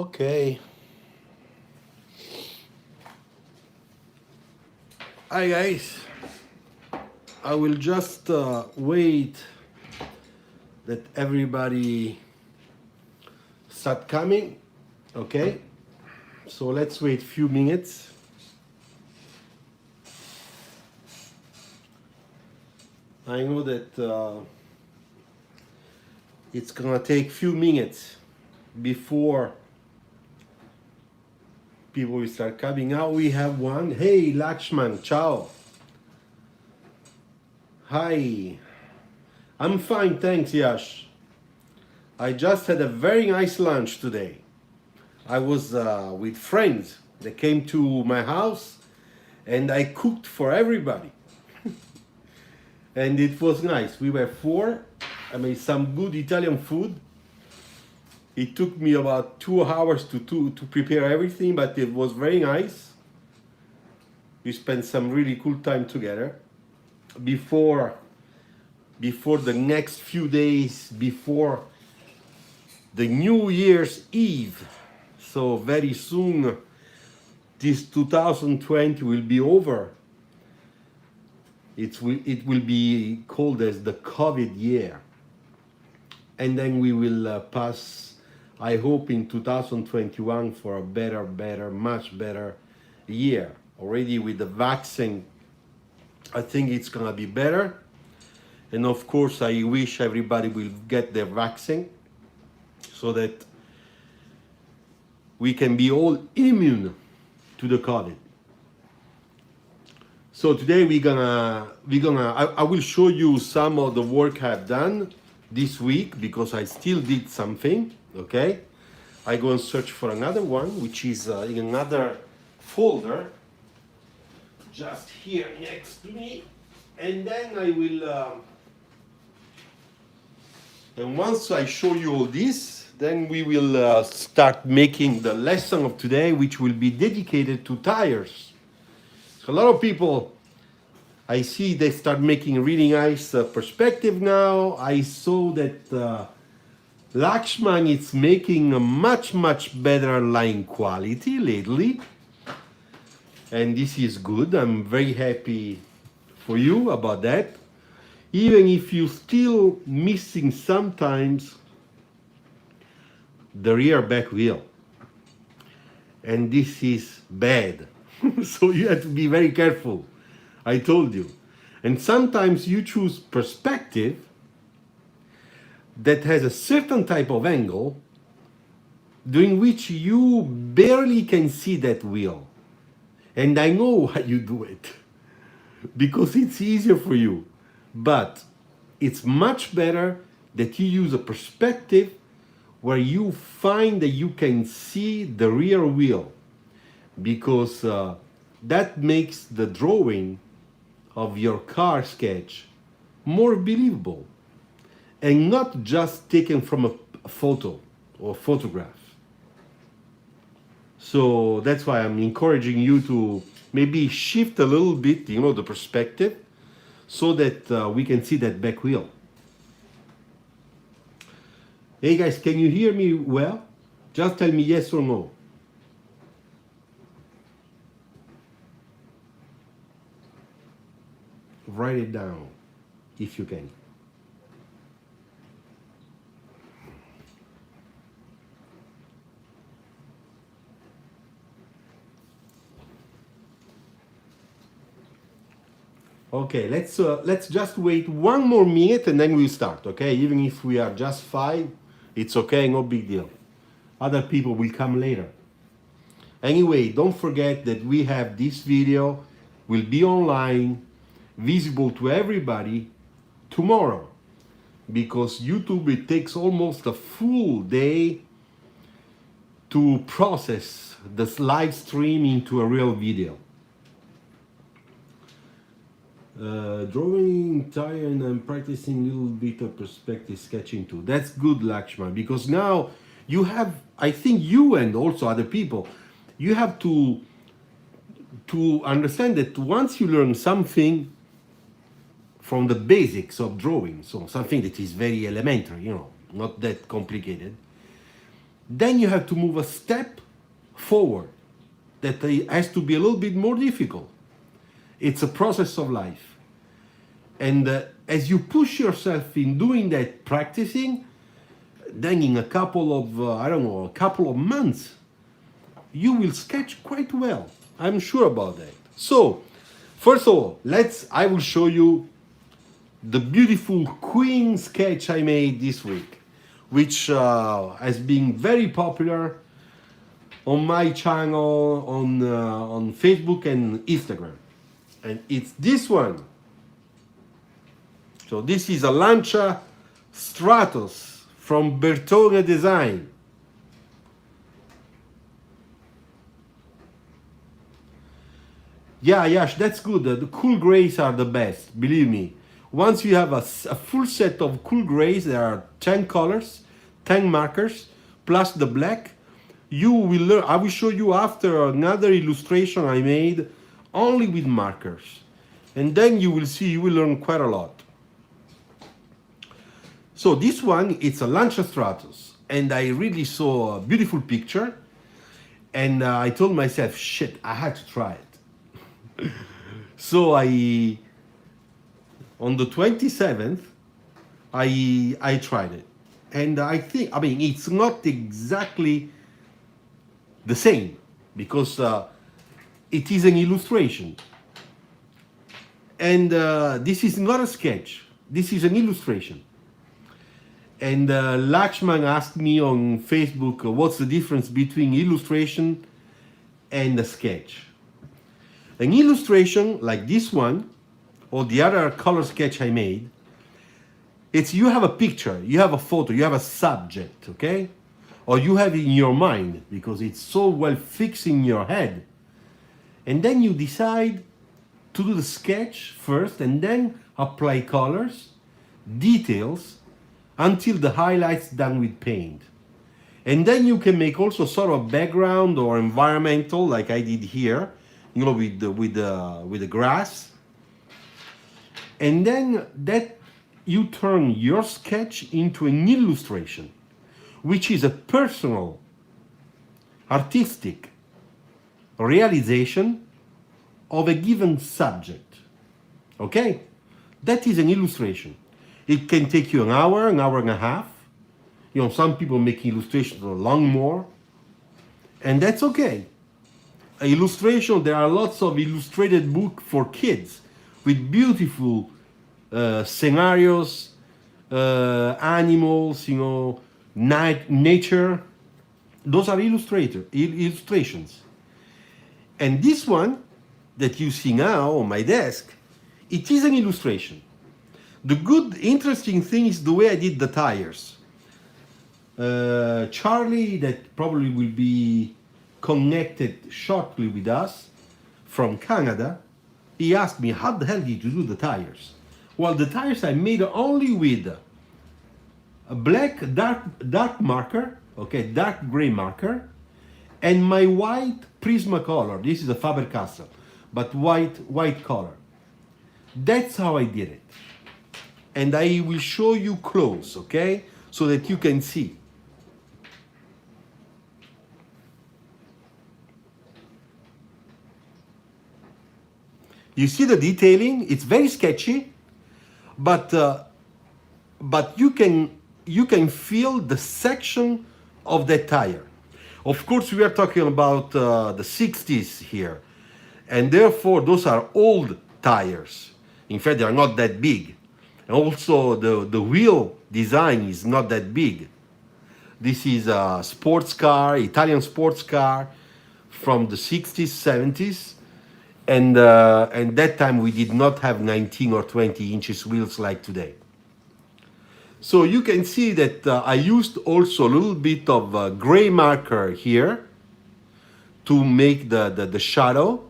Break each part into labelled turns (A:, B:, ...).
A: Okay. Hi guys. I will just wait that everybody start coming. Okay. So let's wait a few minutes. I know that it's gonna take few minutes before people will start coming. Now we have one. Hey Lakshman, ciao. Hi. I'm fine, thanks, Yash. I just had a very nice lunch today. I was with friends. They came to my house and I cooked for everybody. And it was nice. We were four. I made some good Italian food. It took me about 2 hours to prepare everything, but it was very nice. We spent some really cool time together. Before the next few days, before the New Year's Eve. So very soon, this 2020 will be over. It will be called as the COVID year. And then we will pass, I hope, in 2021 for a better, much better year. Already with the vaccine, I think it's gonna be better. And of course, I wish everybody will get their vaccine so that we can be all immune to the COVID. So today I will show you some of the work I've done this week because I still did something, okay? I go and search for another one, which is in another folder, just here next to me. And then I will, and once I show you all this, then we will start making the lesson of today, which will be dedicated to tires. So a lot of people, I see they start making really nice perspective now. I saw that Lakshman is making a much better line quality lately. And this is good. I'm very happy for you about that. Even if you still missing sometimes the rear back wheel. And this is bad. So you have to be very careful. I told you. And sometimes you choose perspective that has a certain type of angle during which you barely can see that wheel. And I know why you do it. Because it's easier for you. But it's much better that you use a perspective where you find that you can see the rear wheel. Because that makes the drawing of your car sketch more believable and not just taken from a photo or photograph. So that's why I'm encouraging you to maybe shift a little bit, the perspective, so that we can see that back wheel. Hey guys, can you hear me well? Just tell me yes or no. Write it down if you can. Okay, let's just wait one more minute and then we'll start, okay? Even if we are just 5, it's okay, no big deal. Other people will come later. Anyway, don't forget that we have this video, will be online, visible to everybody tomorrow. Because YouTube, it takes almost a full day to process this live stream into a real video. Drawing Tyre and I'm practicing a little bit of perspective sketching too. That's good, Lakshman, because now you have, I think you and also other people, you have to understand that once you learn something from the basics of drawing, so something that is very elementary, not that complicated, then you have to move a step forward. That has to be a little bit more difficult. It's a process of life. And as you push yourself in doing that, practicing, then in a couple of, a couple of months, you will sketch quite well. I'm sure about that. So, first of all, I will show you the beautiful queen sketch I made this week, which has been very popular on my channel, on Facebook and Instagram. And it's this one. So this is a Lancia Stratos from Bertone Design. Yeah, Yash, that's good. The cool grays are the best, believe me. Once you have a full set of cool grays, there are 10 colors, 10 markers, plus the black, you will learn. I will show you after another illustration I made only with markers. And then you will see, you will learn quite a lot. So this one, it's a Lancia Stratos. And I really saw a beautiful picture. And I told myself, shit, I had to try it. So on the 27th, I tried it. And it's not exactly the same because it is an illustration. And this is not a sketch. This is an illustration. And Lakshman asked me on Facebook, what's the difference between illustration and a sketch? An illustration like this one, or the other color sketch I made, it's you have a picture, you have a photo, you have a subject, okay? Or you have it in your mind because it's so well fixed in your head. And then you decide to do the sketch first and then apply colors, details, until the highlights done with paint. And then you can make also sort of background or environmental like I did here, you know, with the grass. And then that you turn your sketch into an illustration, which is a personal, artistic realization of a given subject. Okay? That is an illustration. It can take you an hour and a half. You know, some people make illustrations a long more, and that's okay. Illustration, there are lots of illustrated books for kids with beautiful scenarios, animals, you know, nature. Those are illustrations. And this one that you see now on my desk, it is an illustration. The good, interesting thing is the way I did the tires. Charlie, that probably will be connected shortly with us from Canada, he asked me, how the hell did you do the tires? Well, the tires I made only with a black dark marker, okay, dark gray marker, and my white Prismacolor. This is a Faber-Castell, but white color. That's how I did it. And I will show you close, okay, so that you can see. You see the detailing? It's very sketchy, but you can feel the section of that tire. Of course, we are talking about the 60s here, and therefore those are old tires. In fact, they are not that big. And also, the wheel design is not that big. This is a sports car, Italian sports car from the 60s, 70s. And that time we did not have 19 or 20 inches wheels like today. So you can see that I used also a little bit of gray marker here to make the shadow.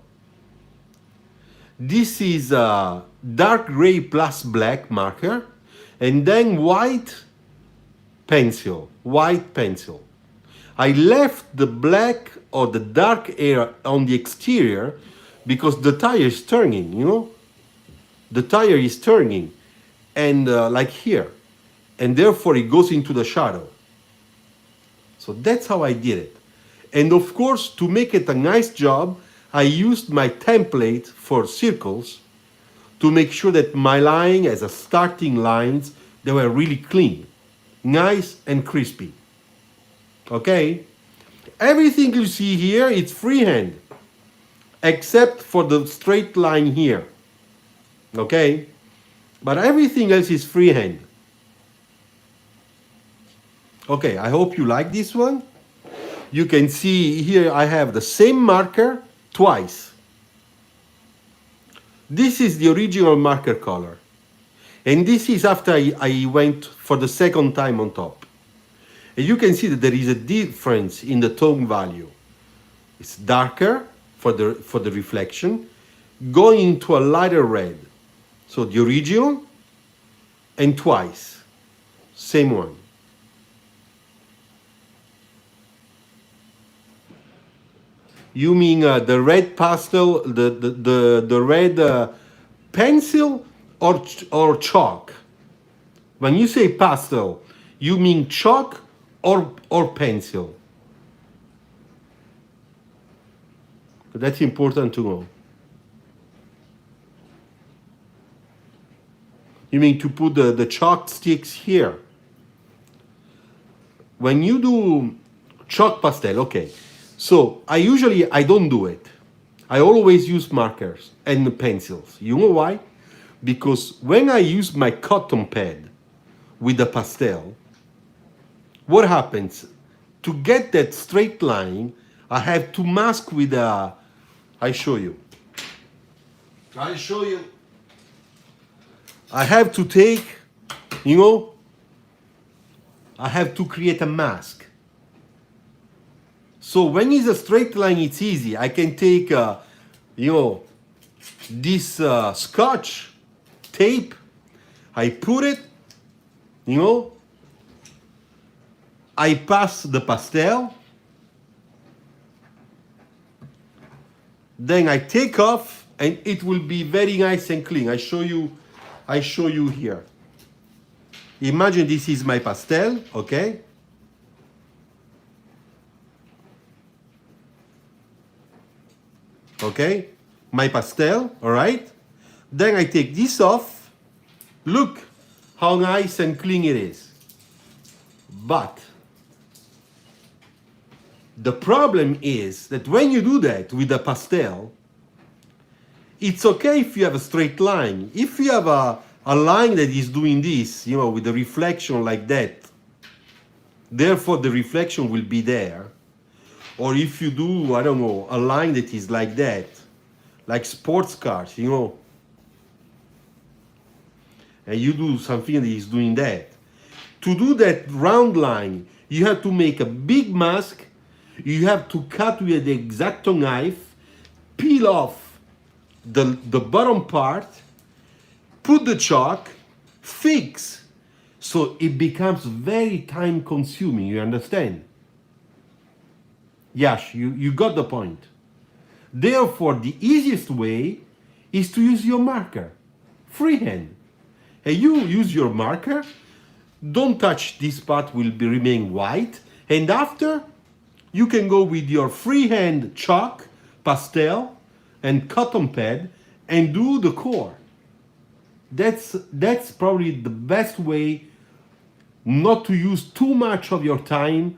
A: This is dark gray plus black marker, and then white pencil. I left the black or the dark area on the exterior because the tire is turning, you know? The tire is turning, and like here. And therefore it goes into the shadow. So that's how I did it. And of course, to make it a nice job, I used my template for circles to make sure that my line as a starting lines, they were really clean, nice and crispy. Okay? Everything you see here, it's freehand, except for the straight line here. Okay? But everything else is freehand. Okay, I hope you like this one. You can see here I have the same marker twice. This is the original marker color. And this is after I went for the second time on top. And you can see that there is a difference in the tone value. It's darker for the reflection, going into a lighter red. So the original and twice, same one. You mean the red pastel, the red pencil or chalk? When you say pastel, you mean chalk or pencil? That's important to know. You mean to put the chalk sticks here? When you do chalk pastel, okay. So I don't do it. I always use markers and pencils. You know why? Because when I use my cotton pad with the pastel, what happens? To get that straight line, I have to mask with a... I'll show you. I have to take, I have to create a mask. So when it's a straight line, it's easy. I can take, this scotch tape. I put it, I pass the pastel. Then I take off, and it will be very nice and clean. I show you here. Imagine this is my pastel, okay? Okay, my pastel, all right? Then I take this off. Look how nice and clean it is. But the problem is that when you do that with a pastel, it's okay if you have a straight line. If you have a line that is doing this, with the reflection like that, therefore the reflection will be there. Or if you do, I don't know, a line that is like that, like sports cars, and you do something that is doing that. To do that round line, you have to make a big mask, you have to cut with the X-Acto knife, peel off the bottom part, put the chalk, fix, so it becomes very time consuming, you understand? Yes, you got the point. Therefore, the easiest way is to use your marker, freehand. And you use your marker, don't touch this part, will remain white, and after, you can go with your freehand chalk, pastel, and cotton pad, and do the core. That's probably the best way not to use too much of your time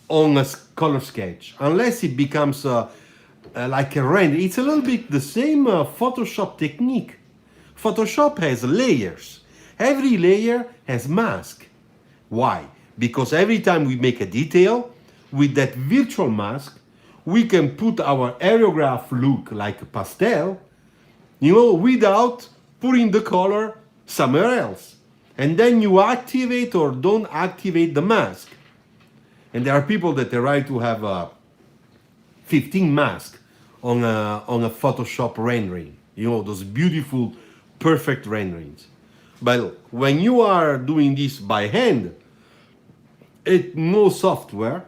A: on a color sketch, unless it becomes like a render. It's a little bit the same Photoshop technique. Photoshop has layers. Every layer has mask. Why? Because every time we make a detail, with that virtual mask, we can put our aerograph look like a pastel, without putting the color somewhere else. And then you activate or don't activate the mask. And there are people that try to have 15 masks on a Photoshop rendering. Those beautiful, perfect renderings. But when you are doing this by hand, no software,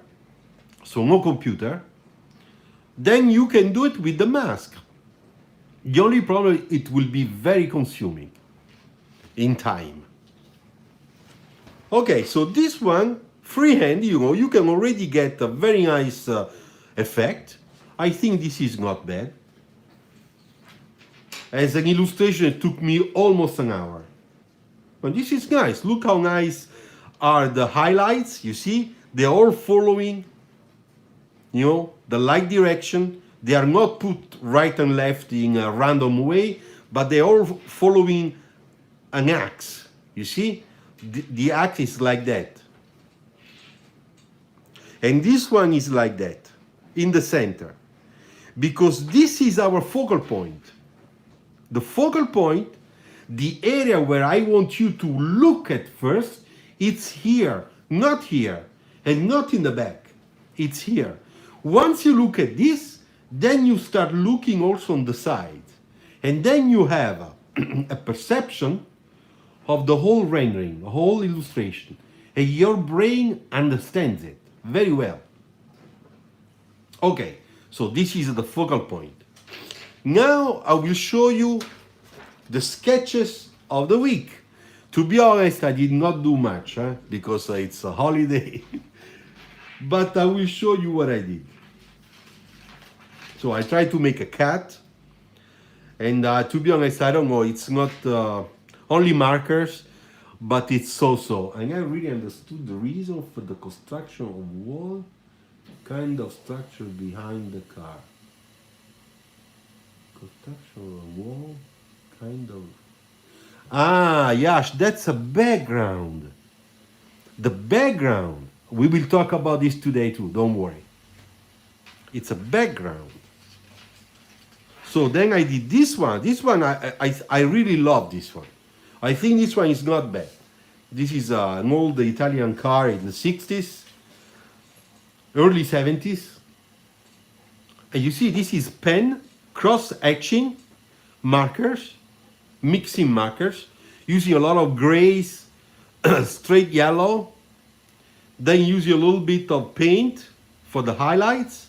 A: so no computer, then you can do it with the mask. The only problem, it will be very consuming in time. Okay, so this one, freehand, you can already get a very nice effect. I think this is not bad. As an illustration, it took me almost an hour. But this is nice. Look how nice are the highlights. You see, they're all following, the light direction. They are not put right and left in a random way, but they're all following an axe. You see, the axe is like that. And this one is like that, in the center. Because this is our focal point. The focal point, the area where I want you to look at first, it's here, not here, and not in the back. It's here. Once you look at this, then you start looking also on the side. And then you have a perception of the whole rendering, the whole illustration. And your brain understands it very well. Okay, so this is the focal point. Now I will show you the sketches of the week. To be honest, I did not do much because it's a holiday. But I will show you what I did. So I tried to make a cat. And to be honest, I don't know, it's not only markers, but it's so-so. And I really understood the reason for the construction of wall kind of structure behind the car. Construction of wall, kind of. Ah, Yash, that's a background. The background. We will talk about this today too, don't worry. It's a background. So then I did this one. This one, I really love this one. I think this one is not bad. This is an old Italian car in the 60s, early 70s. And you see, this is pen, cross-hatching markers, mixing markers, using a lot of grays, straight yellow, then using a little bit of paint for the highlights.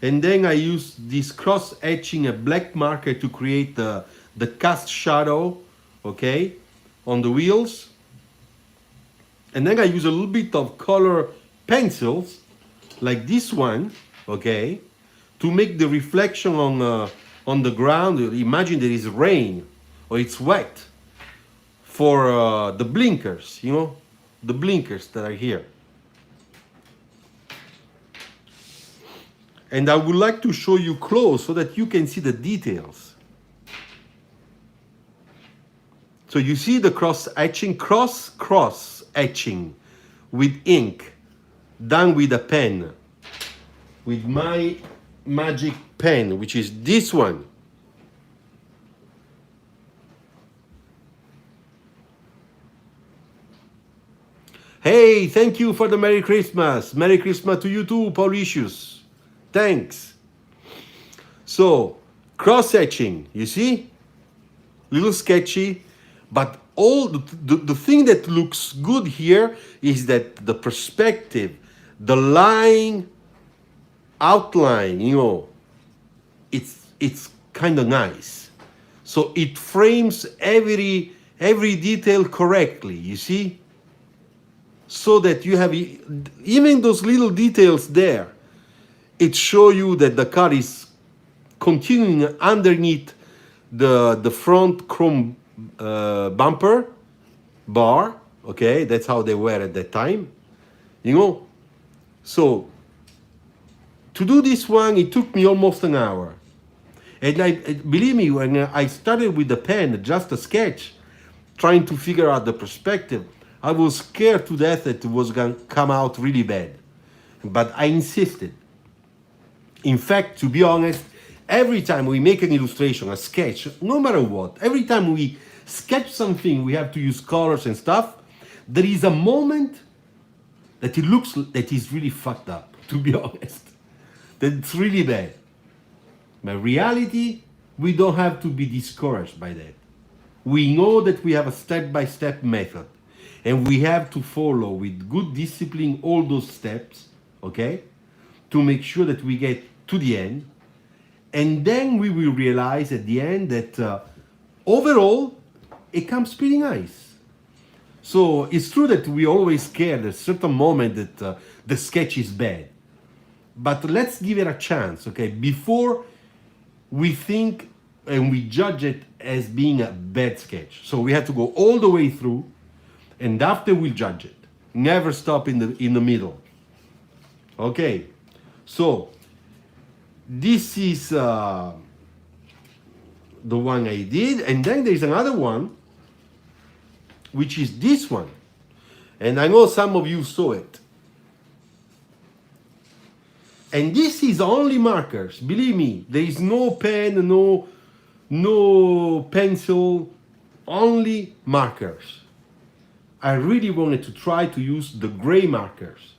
A: And then I use this cross-hatching a black marker to create the cast shadow, okay, on the wheels. And then I use a little bit of color pencils, like this one, okay, to make the reflection on the ground. Imagine there is rain or it's wet for the blinkers, the blinkers that are here. And I would like to show you close so that you can see the details. So you see the cross-hatching, cross-hatching with ink, done with a pen, with my magic pen, which is this one. Hey, thank you for the Merry Christmas. Merry Christmas to you too, Paulicius. Thanks. So, cross-hatching, you see? Little sketchy, but all the thing that looks good here is that the perspective, the line, outline, it's kind of nice. So it frames every detail correctly, you see? So that you have even those little details there. It shows you that the car is continuing underneath the front chrome bumper bar. Okay, that's how they were at that time. So to do this one, it took me almost an hour. And believe me, when I started with the pen, just a sketch, trying to figure out the perspective, I was scared to death that it was going to come out really bad. But I insisted. In fact, to be honest, every time we make an illustration, a sketch, no matter what, every time we sketch something, we have to use colors and stuff, there is a moment that it looks that is really fucked up, to be honest. That's really bad. But reality, we don't have to be discouraged by that. We know that we have a step-by-step method, and we have to follow with good discipline all those steps, okay, to make sure that we get to the end. And then we will realize at the end that overall, it comes pretty nice. So it's true that we always scared at a certain moment that the sketch is bad. But let's give it a chance, okay? Before we think and we judge it as being a bad sketch. So we have to go all the way through, and after we judge it. Never stop in the middle. Okay. So this is the one I did, and then there's another one, which is this one. And I know some of you saw it. And this is only markers. Believe me, there is no pen, no pencil, only markers. I really wanted to try to use the gray markers.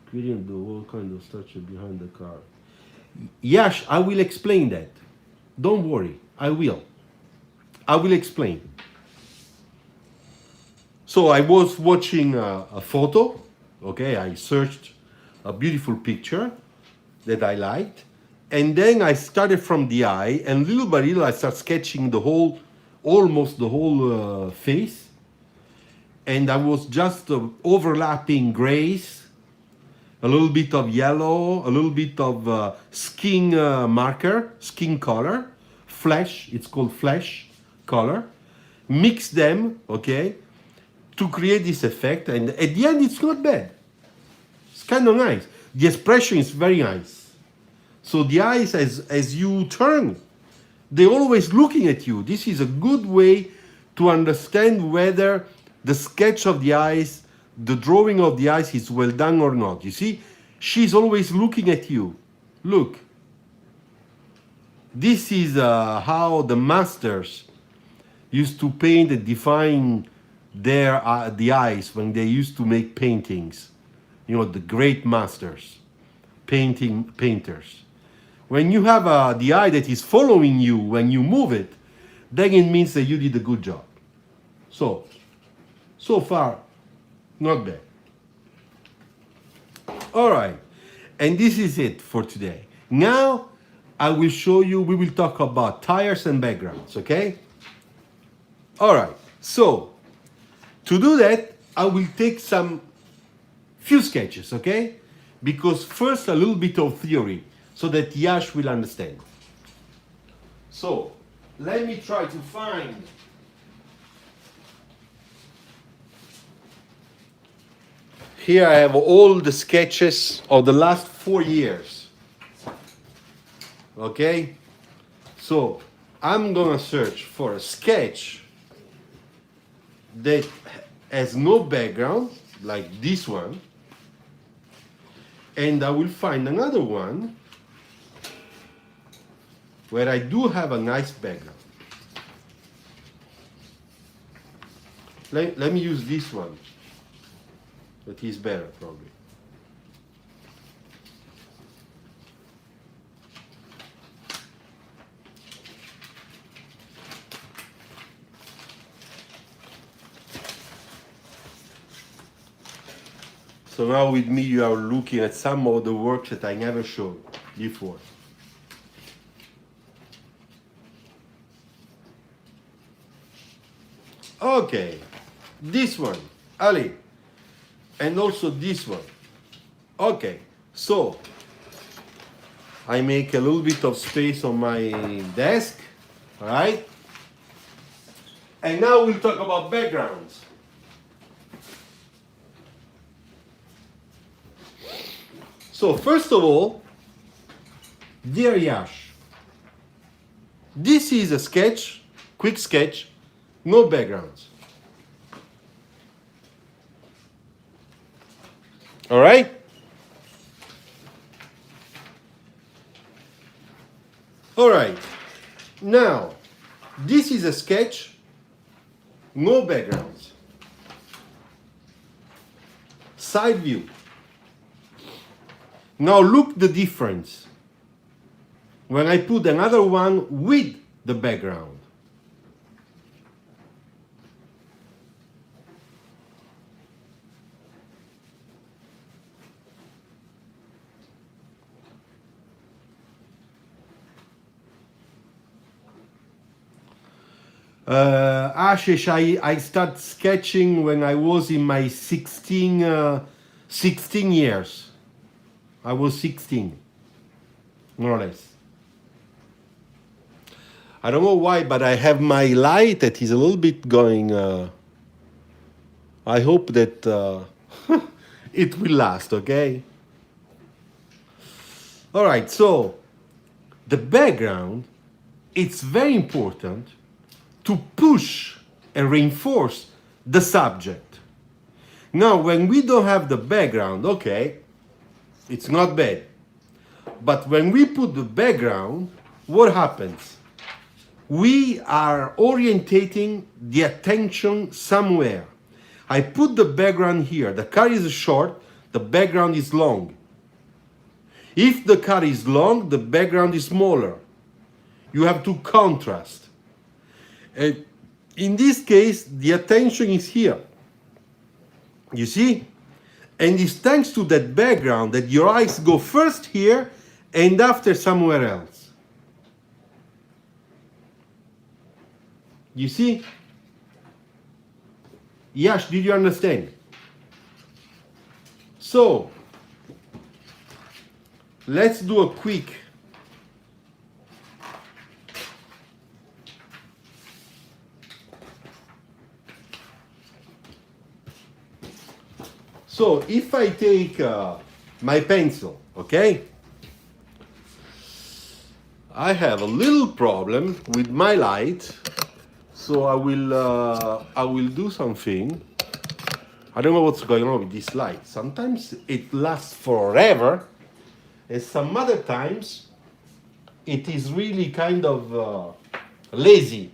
A: Creating the whole kind of structure behind the car. Yes, I will explain that. Don't worry, I will. I will explain. So I was watching a photo, okay? I searched a beautiful picture that I liked, and then I started from the eye, and little by little I start sketching the whole, almost the whole face, and I was just overlapping grays, a little bit of yellow, a little bit of skin marker, skin color, flesh, it's called flesh color. Mix them, okay, to create this effect, and at the end it's not bad. It's kind of nice. The expression is very nice. So the eyes, as you turn, they're always looking at you. This is a good way to understand whether the sketch of the eyes, the drawing of the eyes is well done or not. You see, she's always looking at you. Look. This is how the masters used to paint and define the eyes when they used to make paintings. You know, the great masters, painters. When you have the eye that is following you when you move it, then it means that you did a good job. So far, not bad. All right, and this is it for today. Now, I will show you, we will talk about tires and backgrounds, okay? All right, so to do that, I will take few sketches, okay? Because first a little bit of theory so that Yash will understand. So let me try to find here. I have all the sketches of the last 4 years. Okay? So I'm gonna search for a sketch that has no background, like this one, and I will find another one where I do have a nice background. Let me use this one, that is better probably. So now with me you are looking at some of the works that I never showed before. Okay, this one, Ali, and also this one. Okay, so I make a little bit of space on my desk, all right? And now we'll talk about backgrounds. So first of all, dear Yash, this is a sketch, quick sketch, no backgrounds. All right? All right. Now, this is a sketch, no backgrounds. Side view. Now look the difference when I put another one with the background. Ashish, I started sketching when I was in my 16 years. I was 16, more or less. I don't know why, but I have my light that is a little bit going. I hope that it will last, okay? All right, so the background, it's very important to push and reinforce the subject. Now, when we don't have the background, okay, it's not bad. But when we put the background, what happens? We are orientating the attention somewhere. I put the background here. The car is short, the background is long. If the car is long, the background is smaller. You have to contrast. In this case, the attention is here. You see? And it's thanks to that background that your eyes go first here and after somewhere else. You see? Yash, did you understand? So, let's do a quick So if I take my pencil, okay, I have a little problem with my light, so I will do something. I don't know what's going on with this light. Sometimes it lasts forever, and some other times it is really kind of lazy.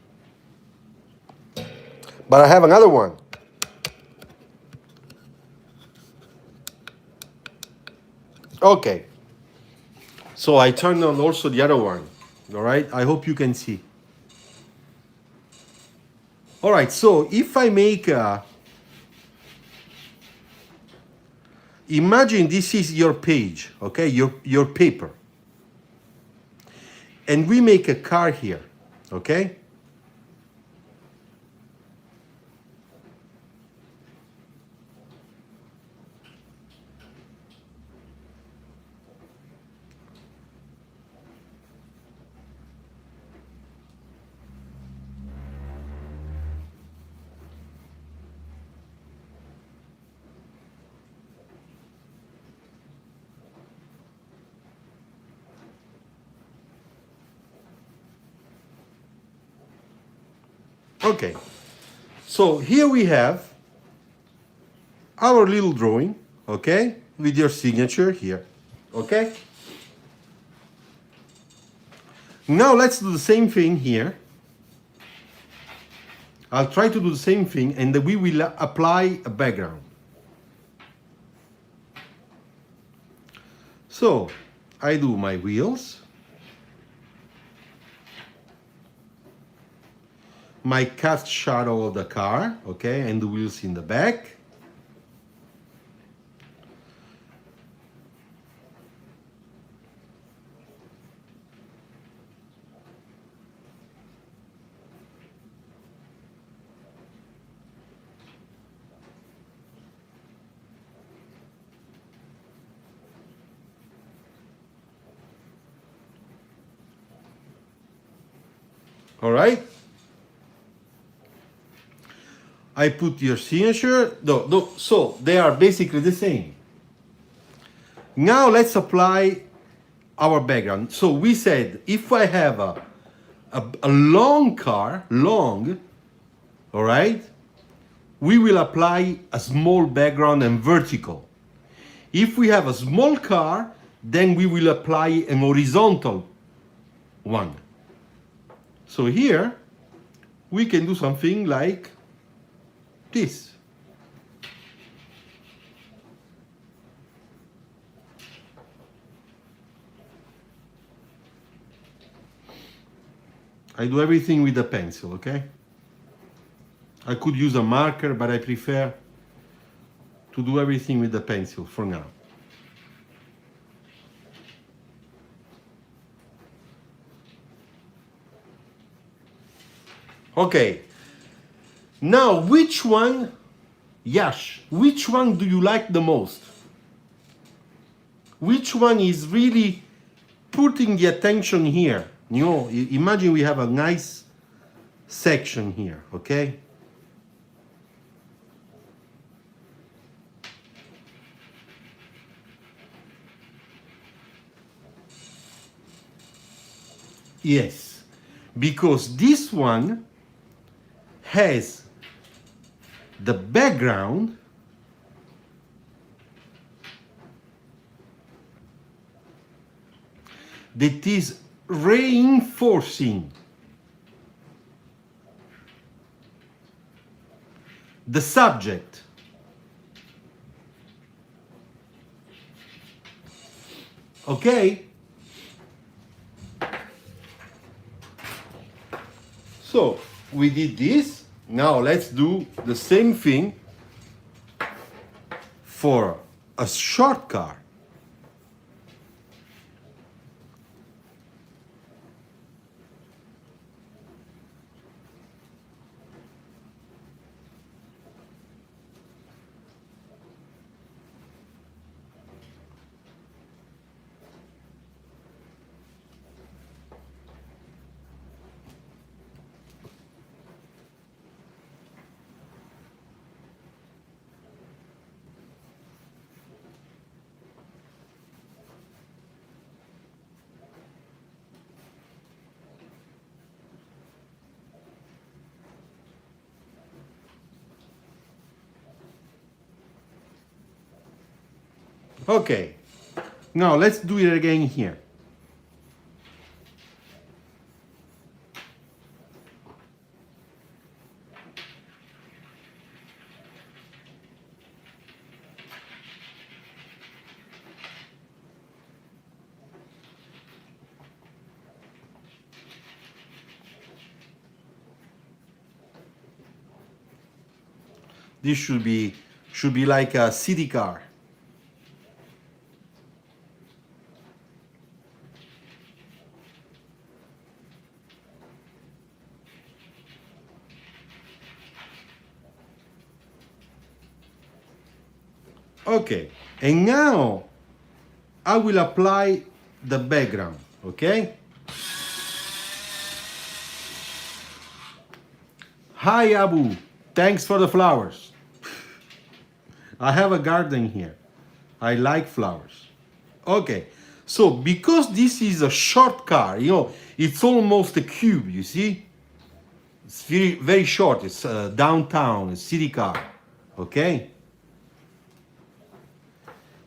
A: But I have another one. Okay. So I turn on also the other one. All right. I hope you can see. All right. So if I make imagine this is your page, okay, your paper, and we make a car here, okay. Okay, so here we have our little drawing, okay, with your signature here, okay. Now let's do the same thing here. I'll try to do the same thing, and we will apply a background. So I do my wheels, my cast shadow of the car, okay, and the wheels in the back. All right. I put your signature. No, so they are basically the same. Now let's apply our background. So we said if I have a long car, long, all right, we will apply a small background and vertical. If we have a small car, then we will apply an horizontal one. So here we can do something like this. I do everything with a pencil, okay? I could use a marker, but I prefer to do everything with the pencil for now. Okay, Now, which one, Yash, which one do you like the most? Which one is really putting the attention here? You know, imagine we have a nice section here, okay? Yes, because this one has the background that is reinforcing the subject. Okay? So we did this. Now let's do the same thing for a short car. Okay, now let's do it again here. This should be like a city car. Okay, and now I will apply the background, okay? Hi Abu, thanks for the flowers. I have a garden here. I like flowers. Okay, so because this is a short car, you know, it's almost a cube, you see? It's very, very short. It's downtown, a city car, okay?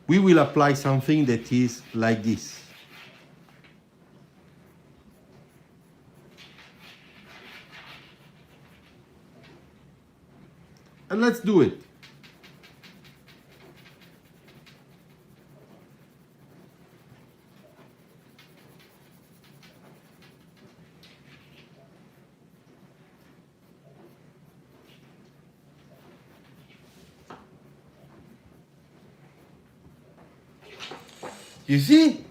A: We will apply something that is like this. And let's do it. You see?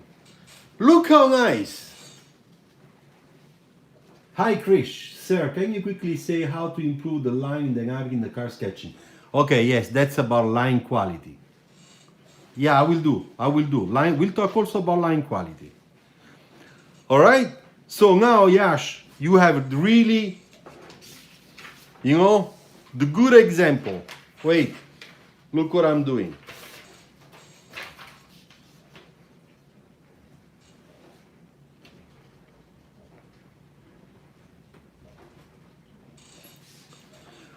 A: Look how nice. Hi Krish, sir, can you quickly say how to improve the line dynamic in the car sketching? Okay, yes, that's about line quality. Yeah, I will do. Line, we'll talk also about line quality. All right? So now, Yash, you have really, you know, the good example. Wait, look what I'm doing.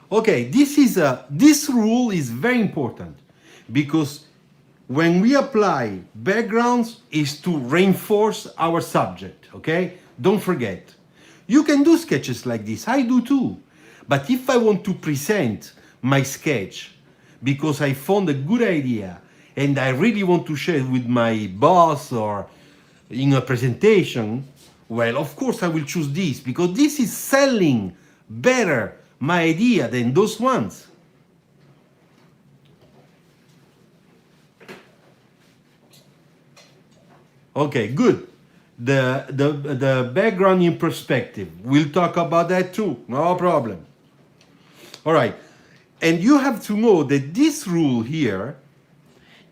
A: Okay, this rule is very important because when we apply backgrounds is to reinforce our subject, okay? Don't forget. You can do sketches like this, I do too. But if I want to present my sketch because I found a good idea and I really want to share it with my boss or in a presentation, well, of course I will choose this because this is selling better my idea than those ones. Okay, good. The background in perspective. We'll talk about that too. No problem. All right. And you have to know that this rule here,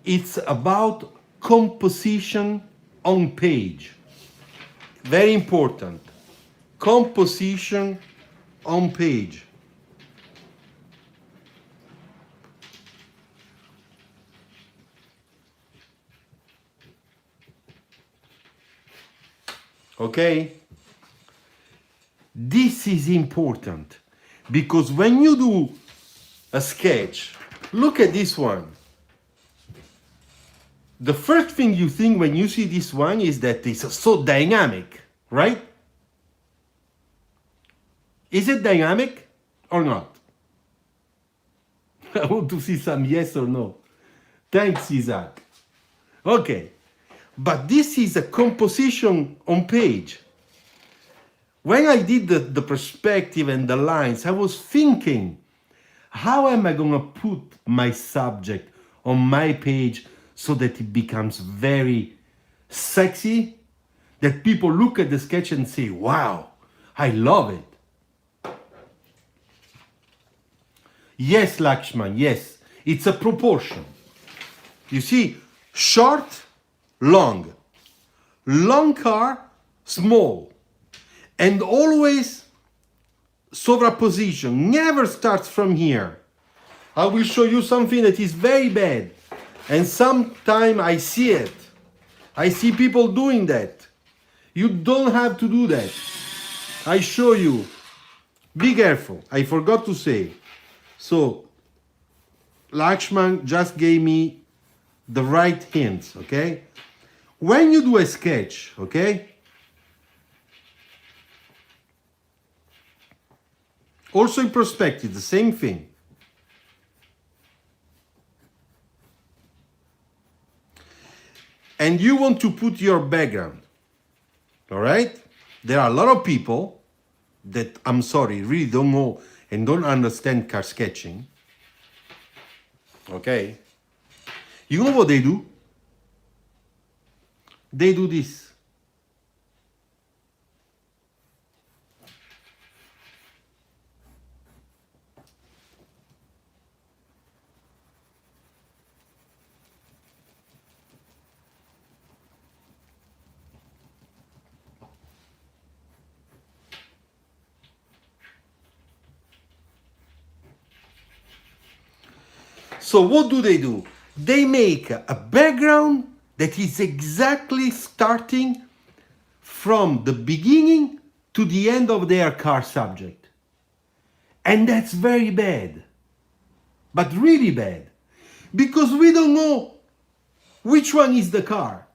A: it's about composition on page. Very important. Composition on page. Okay? This is important because when you do a sketch, look at this one. The first thing you think when you see this one is that it's so dynamic, right? Is it dynamic or not? I want to see some yes or no. Thanks, Isaac. Okay, but this is a composition on page. When I did the perspective and the lines, I was thinking, how am I going to put my subject on my page so that it becomes very sexy, that people look at the sketch and say, wow, I love it. Yes, Lakshman, yes, it's a proportion. You see, short, long car, small, and always sovrapposition, never starts from here. I will show you something that is very bad, and sometime I see it. I see people doing that. You don't have to do that. I show you. Be careful. I forgot to say. So, Lakshman just gave me the right hints, okay? When you do a sketch, okay? Also in perspective, the same thing. And you want to put your background, all right? There are a lot of people that, I'm sorry, really don't know and don't understand car sketching, okay? You know what they do? They do this. So what do? They make a background that is exactly starting from the beginning to the end of their car subject. And that's very bad. But really bad. Because we don't know which one is the car.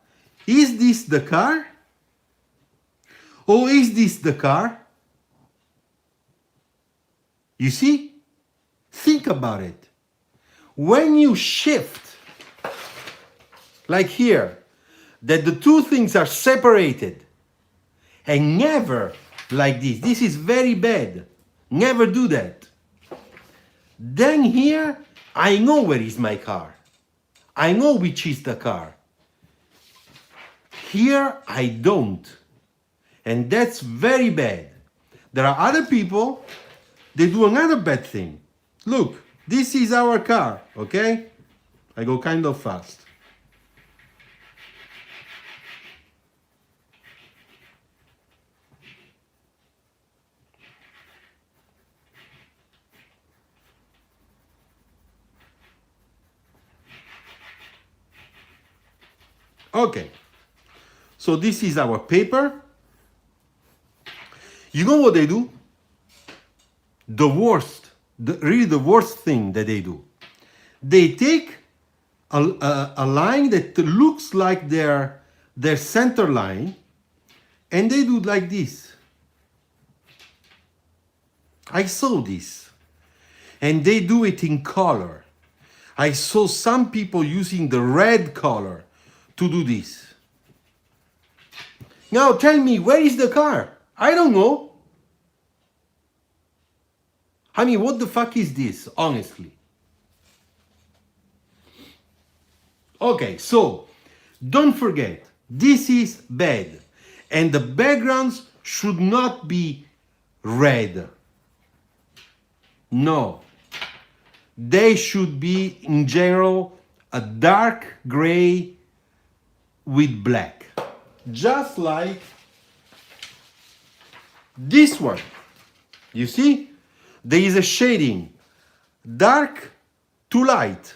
A: Is this the car? Or is this the car? You see? Think about it. When you shift, like here, that the two things are separated, and never like this. This is very bad. Never do that. Then here, I know where is my car. I know which is the car. Here, I don't. And that's very bad. There are other people, they do another bad thing. Look, this is our car, okay? I go kind of fast. Okay, so this is our paper. You know what they do? The worst, really the worst thing that they do. They take a line that looks like their center line, and they do like this. I saw this. And they do it in color. I saw some people using the red color to do this. Now tell me, where is the car? I don't know. I mean, what the fuck is this, honestly? Okay, so don't forget, this is bad. And the backgrounds should not be red. No, they should be in general a dark gray with black, just like this one. You see, there is a shading, dark to light,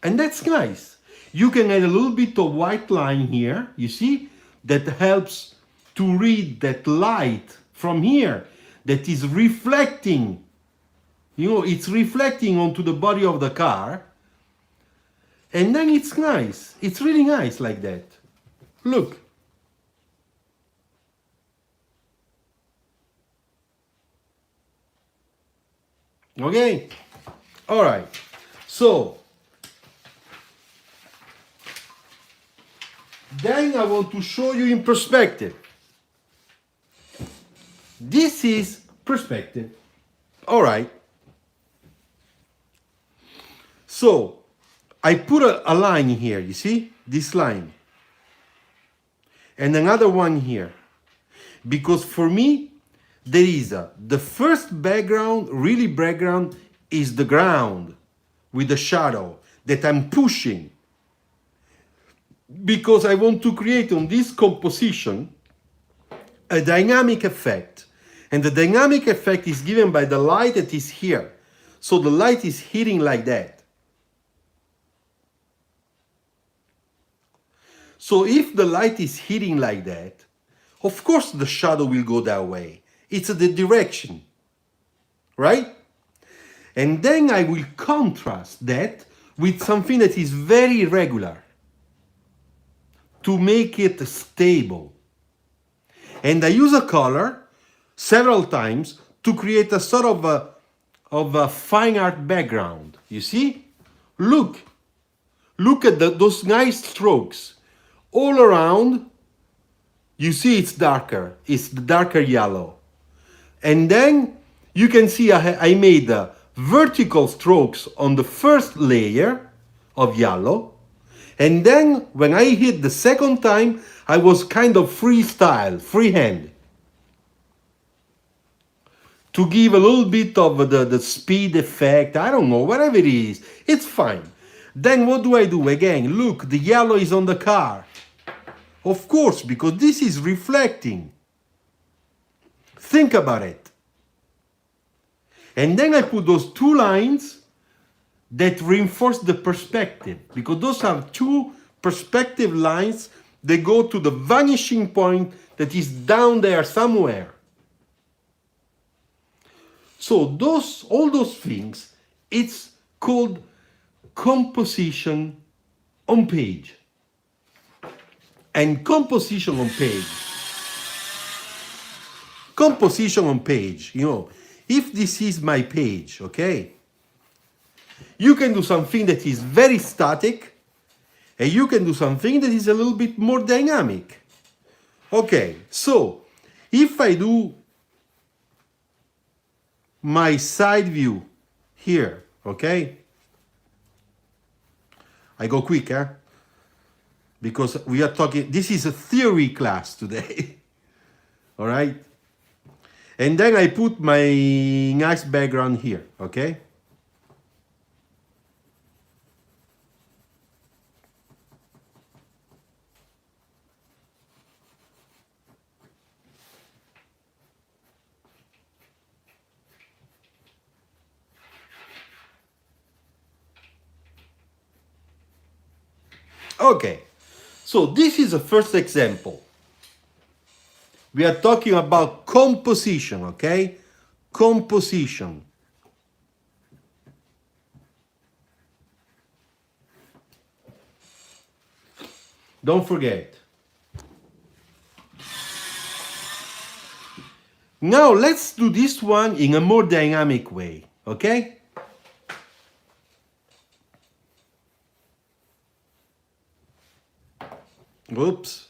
A: and that's nice. You can add a little bit of white line here, you see, that helps to read that light from here that is reflecting, you know, it's reflecting onto the body of the car. And then it's nice. It's really nice like that. Look. Okay? All right. So, then I want to show you in perspective. This is perspective. All right. So, I put a line here, you see? This line. And another one here. Because for me, there is the first background, really background, is the ground with the shadow that I'm pushing. Because I want to create on this composition a dynamic effect. And the dynamic effect is given by the light that is here. So the light is hitting like that. So if the light is hitting like that, of course the shadow will go that way. It's the direction, right? And then I will contrast that with something that is very regular to make it stable. And I use a color several times to create a sort of a fine art background. You see? Look at those nice strokes. All around, you see it's darker. It's the darker yellow. And then you can see I made vertical strokes on the first layer of yellow. And then when I hit the second time, I was kind of freestyle, freehand. To give a little bit of the speed effect, I don't know, whatever it is, it's fine. Then what do I do? Again, look, the yellow is on the car. Of course, because this is reflecting. Think about it. And then I put those two lines that reinforce the perspective, because those are two perspective lines that go to the vanishing point that is down there somewhere. So all those things, it's called composition on page. And composition on page, you know, if this is my page, okay, you can do something that is very static, and you can do something that is a little bit more dynamic. Okay, so if I do my side view here, okay, I go quick, huh? Because we are talking, this is a theory class today. All right? And then I put my nice background here, okay? Okay. So this is the first example. We are talking about composition, okay? Composition. Don't forget. Now let's do this one in a more dynamic way, okay? Oops.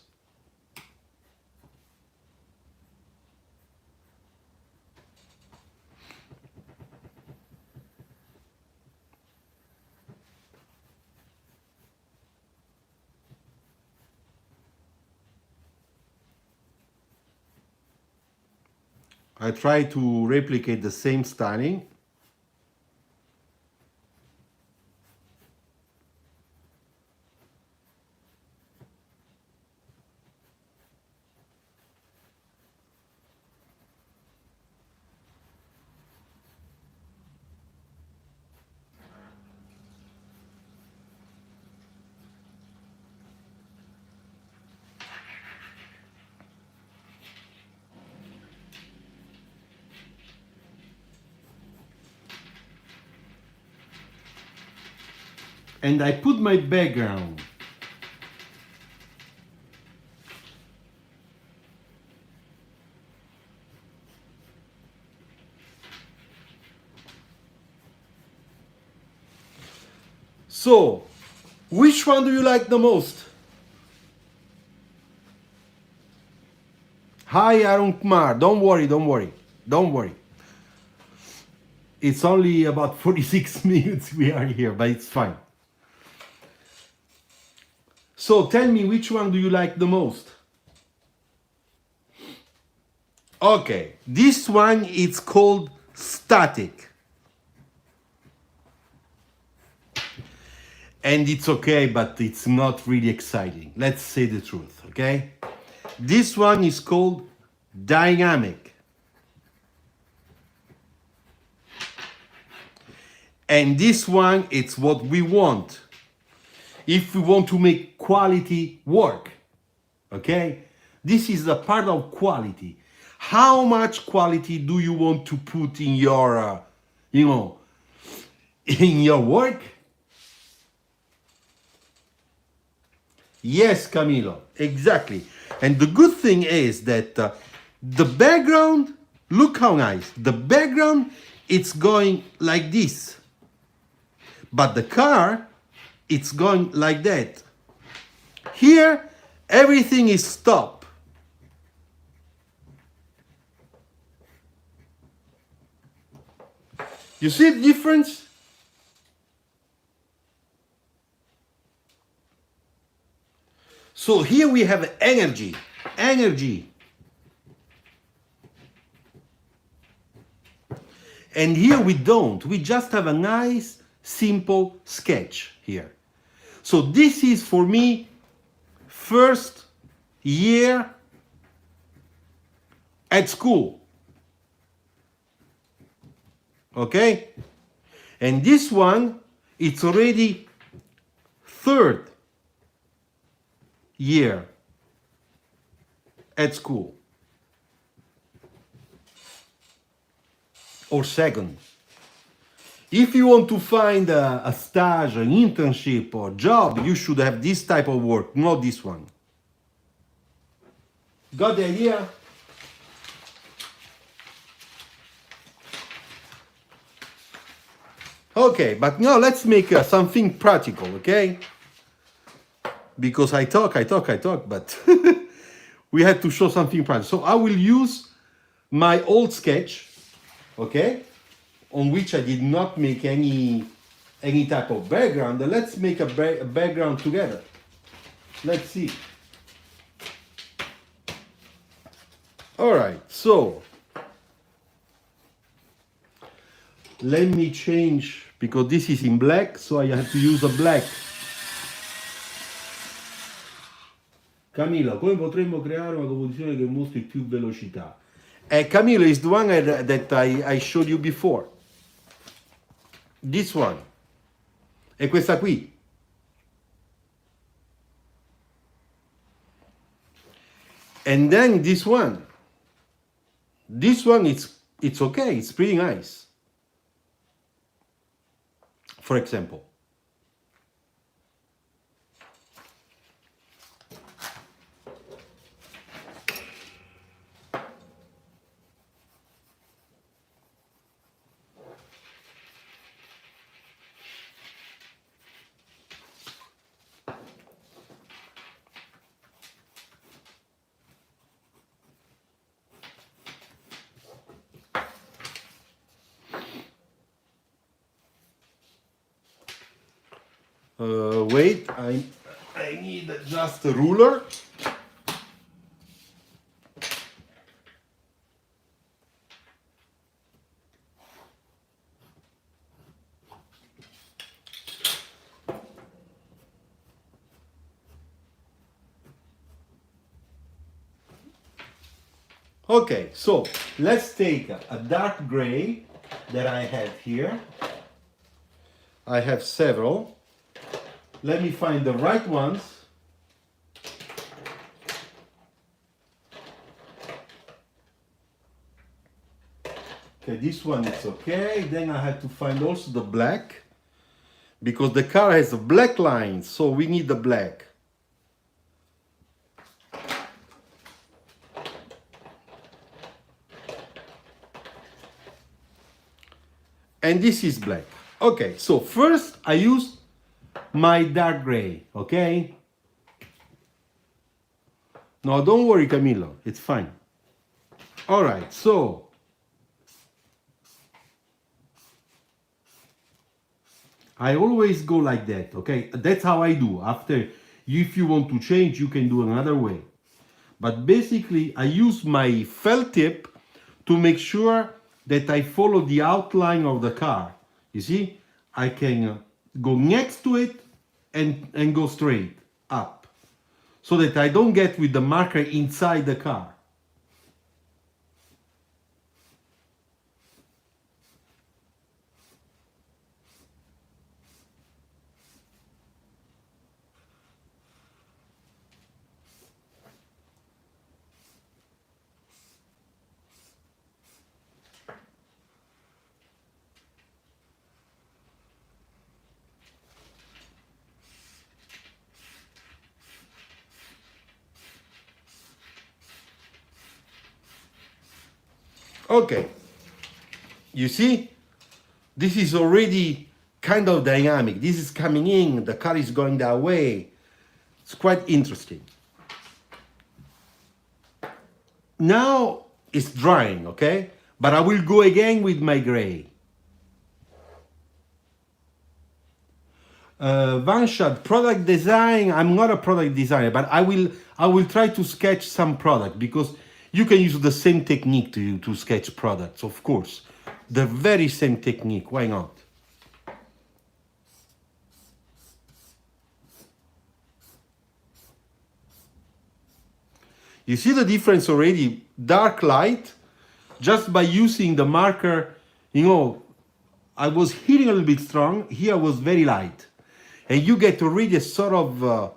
A: I try to replicate the same styling. and I put my background. So, which one do you like the most? Hi, Arun Kumar. Don't worry, don't worry, don't worry. It's only about 46 minutes we are here, but it's fine. So tell me, which one do you like the most? Okay, this one is called static. And it's okay, but it's not really exciting. Let's say the truth, okay? This one is called dynamic. And this one, it's what we want. If we want to make quality work, okay? This is the part of quality. How much quality do you want to put in your, in your work? Yes, Camilo, exactly. And the good thing is that the background, look how nice. The background, it's going like this. But the car, it's going like that. Here, everything is stop. You see the difference? So here we have energy. Energy. And here we don't. We just have a nice, simple sketch here. So this is for me first year at school. Okay? And this one, it's already third year at school. Or second. If you want to find a stage, an internship or job, you should have this type of work, not this one. Got the idea? Okay, but now let's make something practical, okay? Because I talk, but we had to show something practical. So I will use my old sketch, okay, on which I did not make any type of background. Let's make a background together. Let's see. All right, so let me change, because this is in black, so I have to use a black. Camilla, come potremmo creare una composizione che mostri più velocità? Camilla is the one that I showed you before. This one. È questa qui. And then this one. This one, it's okay, it's pretty nice. For example. Wait, I need just a ruler. Okay, so let's take a dark gray that I have here. I have several. Let me find the right ones. Okay, this one is okay. Then I have to find also the black. because the car has a black line, so we need the black. And this is black. Okay, so first I use my dark gray, okay? No, don't worry, Camilo, it's fine. All right, so I always go like that, okay? That's how I do. After, if you want to change, you can do another way. But basically, I use my felt tip to make sure that I follow the outline of the car. You see, I can go next to it and go straight up, so that I don't get with the marker inside the car. Okay, you see, this is already kind of dynamic. This is coming in, the car is going that way. It's quite interesting. Now it's drying, okay? But I will go again with my gray. Vanshad, product design. I'm not a product designer, but I will try to sketch some product, because you can use the same technique to sketch products, of course. The very same technique, why not? You see the difference already? Dark light, just by using the marker, you know, I was hitting a little bit strong, here was very light. And you get already a sort of,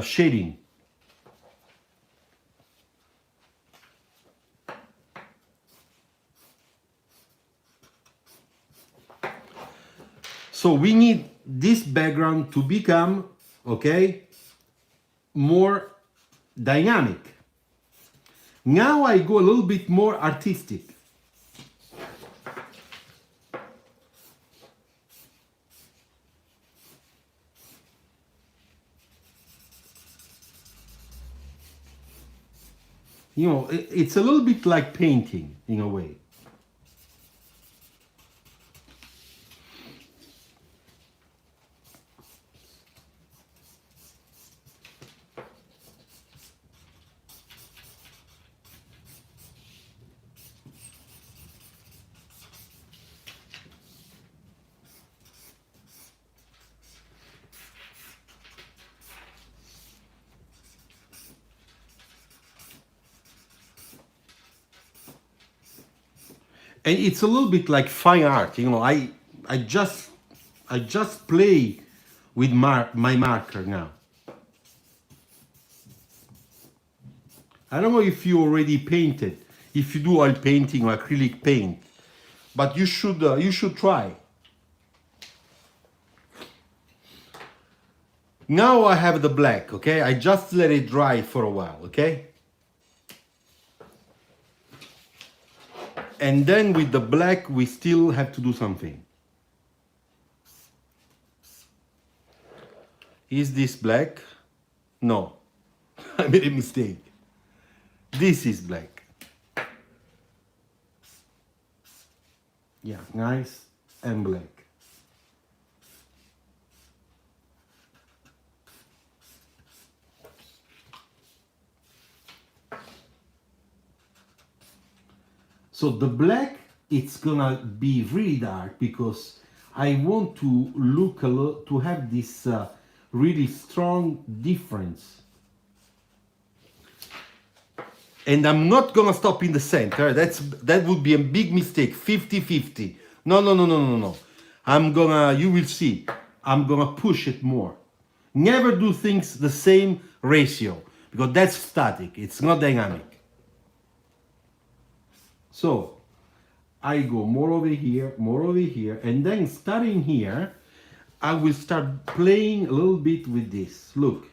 A: shading. So we need this background to become, okay, more dynamic. Now I go a little bit more artistic. You know, it's a little bit like painting in a way. And it's a little bit like fine art, you know. I just play with my marker now. I don't know if you already painted, if you do oil painting or acrylic paint, but you should try. Now I have the black, okay? I just let it dry for a while, okay? And then with the black, we still have to do something. Is this black? No, I made a mistake. This is black. Yeah, nice and black. So the black, it's gonna be really dark, because I want to look a lot, to have this really strong difference. And I'm not gonna stop in the center. That would be a big mistake. 50-50. No. You will see. I'm gonna push it more. Never do things the same ratio, because that's static. It's not dynamic. So I go more over here, and then starting here, I will start playing a little bit with this. Look.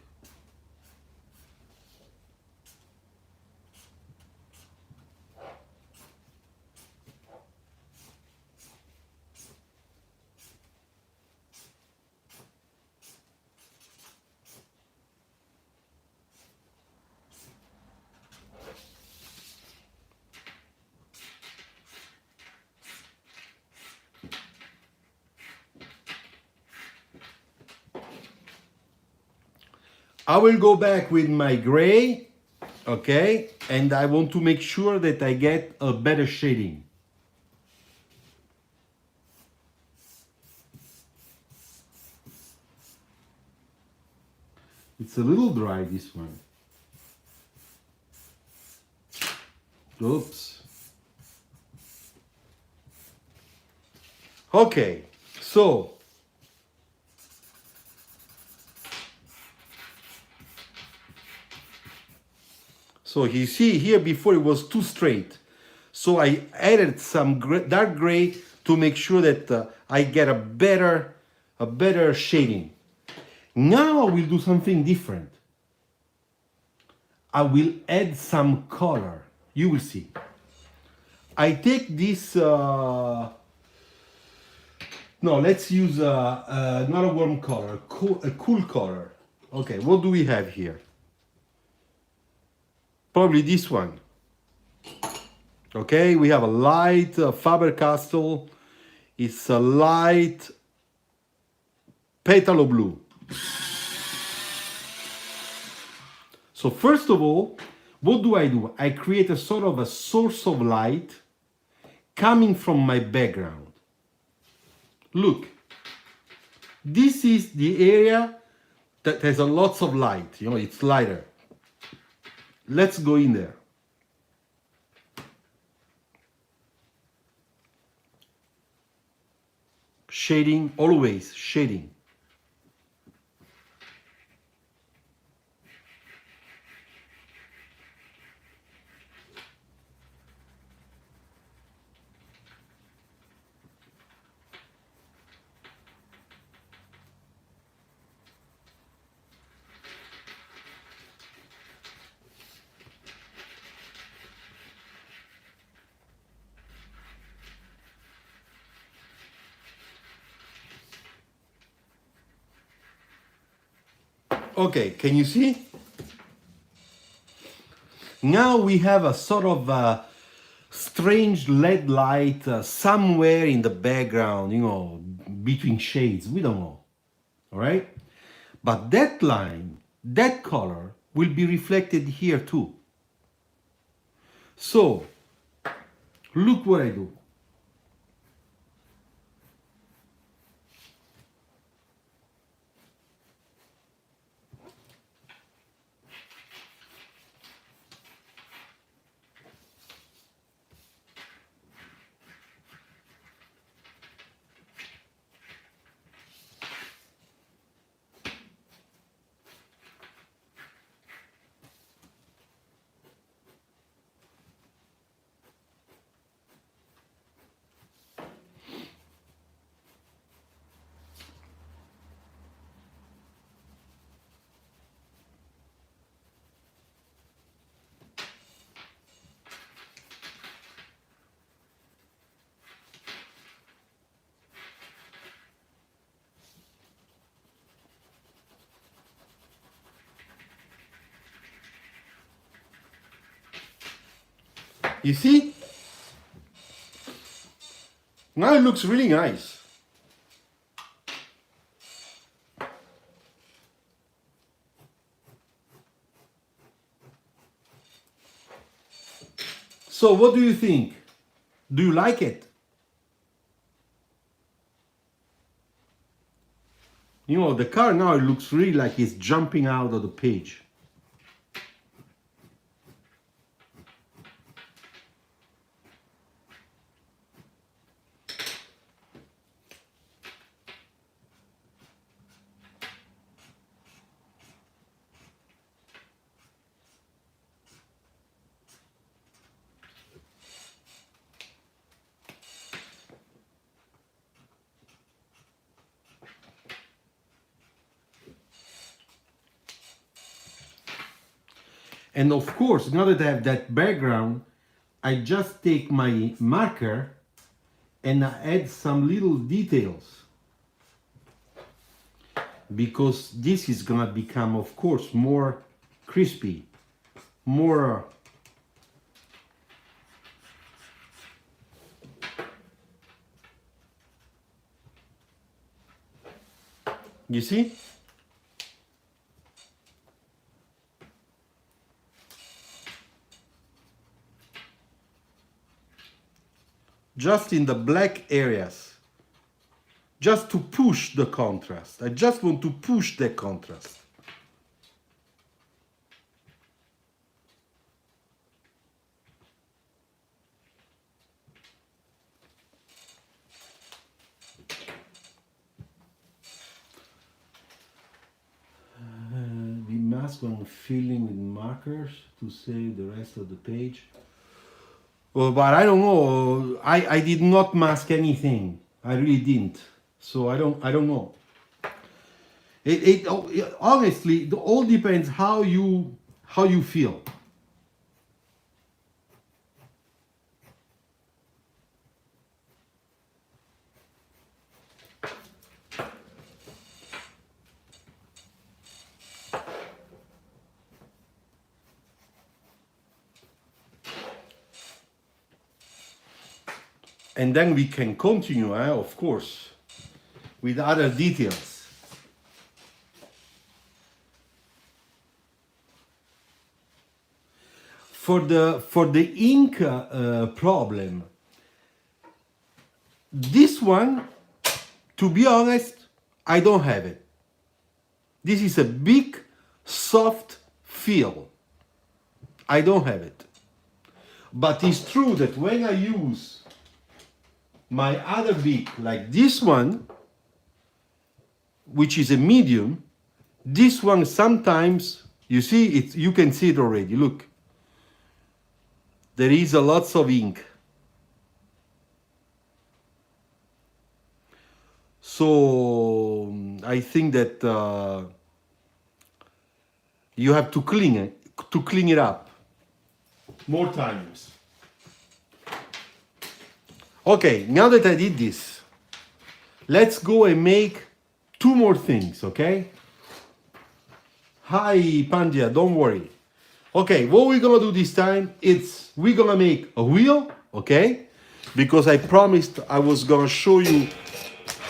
A: I will go back with my gray, okay? And I want to make sure that I get a better shading. It's a little dry, this one. Oops. Okay, so you see here before it was too straight. So I added some dark gray to make sure that I get a better shading. Now I will do something different. I will add some color. You will see. I take this, no, let's use not a warm color, a cool color. Okay, what do we have here? Probably this one. Okay, we have a light Faber-Castell. It's a light petalo blue. So first of all, what do? I create a sort of a source of light coming from my background. Look, this is the area that has a lots of light, you know, it's lighter. Let's go in there. Shading, always shading. Okay, can you see? Now we have a sort of strange LED light somewhere in the background, you know, between shades. We don't know. All right? But that line, that color will be reflected here too. So, look what I do. You see? Now it looks really nice. So what do you think? Do you like it? You know, the car now it looks really like it's jumping out of the page. And of course, now that I have that background, I just take my marker and I add some little details, because this is gonna become, of course, more crispy, more you see? Just in the black areas, just to push the contrast. I just want to push the contrast. The mask when filling with markers to save the rest of the page. Well, but I don't know. I did not mask anything. I really didn't. So I don't know. It honestly, it all depends how you feel. And then we can continue, of course, with other details. For the ink problem, this one, to be honest, I don't have it. This is a big, soft feel. I don't have it. But it's true that when I use my other beak, like this one, which is a medium, this one sometimes, you see it, you can see it already, look. There is a lots of ink. So I think that you have to clean it up more times. Okay, now that I did this, let's go and make two more things, okay? Hi, Pandya, don't worry. Okay, what we're gonna do this time, we're gonna make a wheel, okay? Because I promised I was gonna show you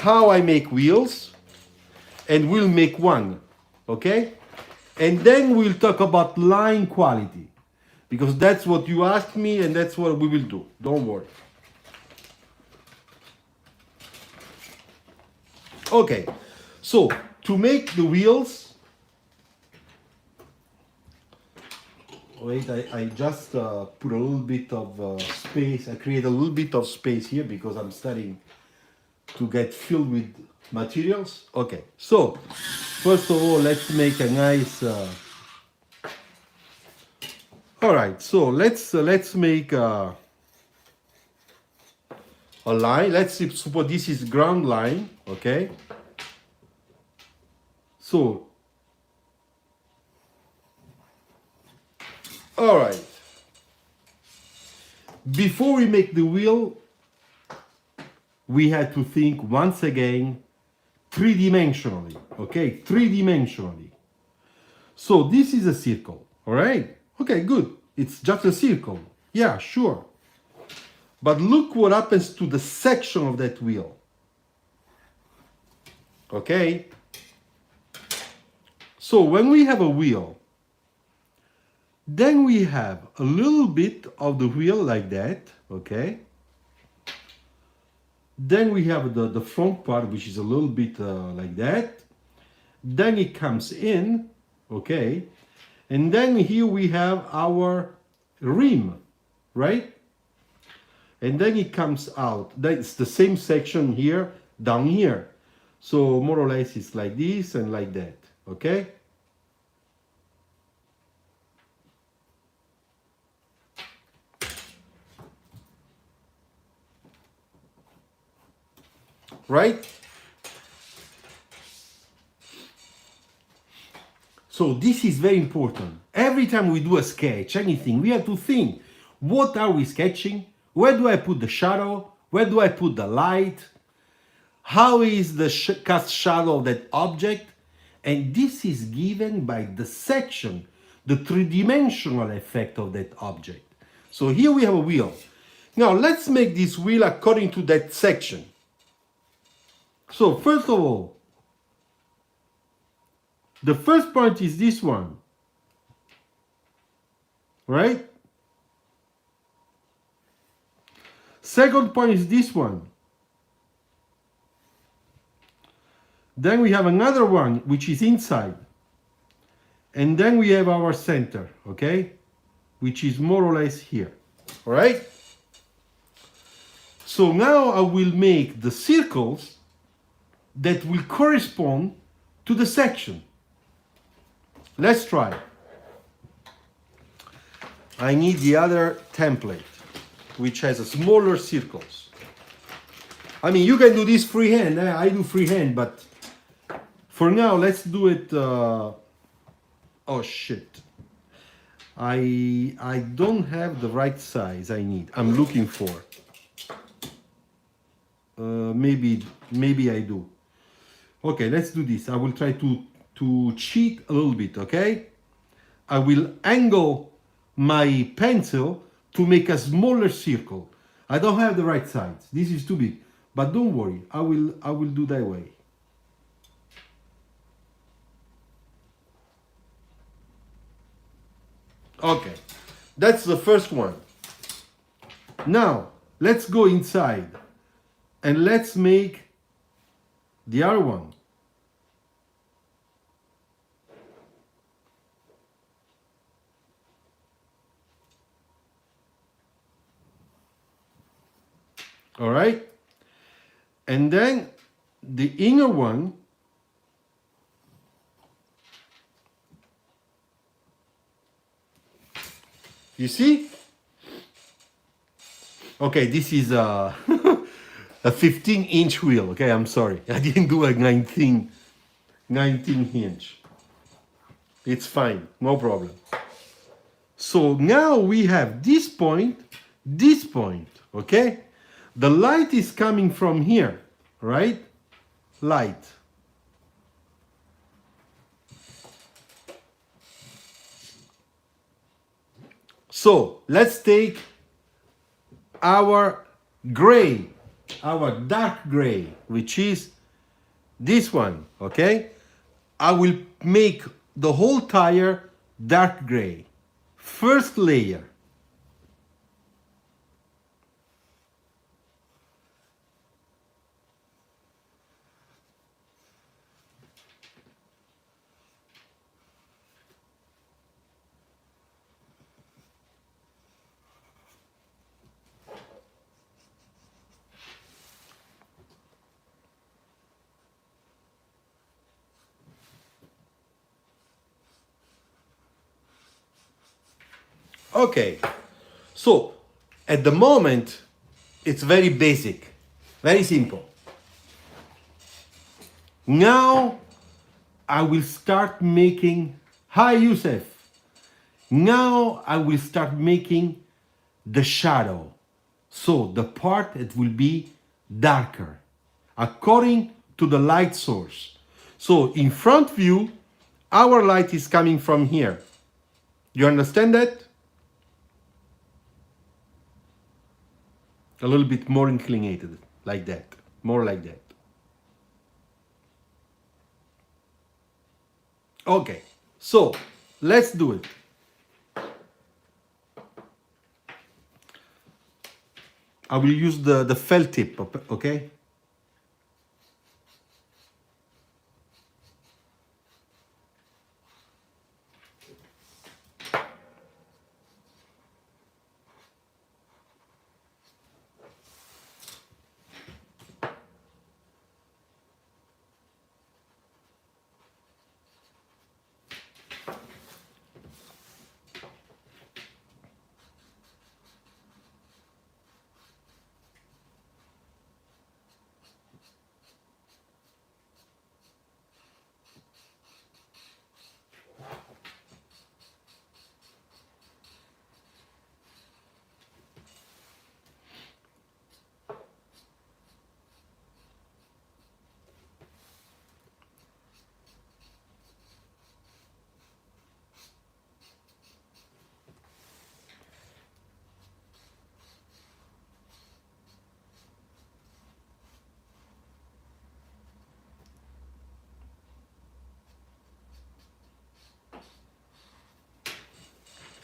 A: how I make wheels, and we'll make one, okay? And then we'll talk about line quality, because that's what you asked me and that's what we will do, don't worry. Okay, so to make the wheels, wait, I just put a little bit of space. I create a little bit of space here because I'm starting to get filled with materials. Okay, so first of all, let's make a nice. All right, so let's make a line. Let's suppose this is ground line. Okay. So. All right. Before we make the wheel, we had to think once again three-dimensionally, okay? Three-dimensionally. So this is a circle, all right? Okay, good. It's just a circle. Yeah, sure. But look what happens to the section of that wheel. Okay? So when we have a wheel, then we have a little bit of the wheel like that, okay? Then we have the front part, which is a little bit like that. Then it comes in, okay? And then here we have our rim, right? And then it comes out. That's the same section here, down here. So more or less it's like this and like that, okay? Right? So this is very important. Every time we do a sketch, anything, we have to think, what are we sketching? Where do I put the shadow? Where do I put the light? How is the cast shadow of that object? And this is given by the section, the three-dimensional effect of that object. So here we have a wheel. Now let's make this wheel according to that section. So first of all, the first point is this one, right? Second point is this one. Then we have another one which is inside. And then we have our center, okay? Which is more or less here, all right? So now I will make the circles that will correspond to the section. Let's try. I need the other template, which has a smaller circles. I mean, you can do this freehand. I do freehand, but for now, let's do it. Oh shit! I don't have the right size I need. I'm looking for. Maybe I do. Okay, let's do this. I will try to cheat a little bit. Okay, I will angle my pencil to make a smaller circle. I don't have the right size. This is too big, but don't worry. I will do that way. Okay, that's the first one. Now let's go inside and let's make the other one. All right, and then the inner one, you see? Okay, this is a 15-inch wheel. Okay, I'm sorry, I didn't do a 19 inch. It's fine, no problem. So now we have this point, okay? The light is coming from here, right? Light. So let's take our gray, our dark gray, which is this one, okay? I will make the whole tire dark gray. First layer. Okay, so at the moment it's very basic, very simple. Now I will start making, hi Youssef, now I will start making the shadow. So the part that will be darker according to the light source. So in front view, our light is coming from here. You understand that? A little bit more inclinated, like that, more like that. Okay, so let's do it. I will use the felt tip, okay?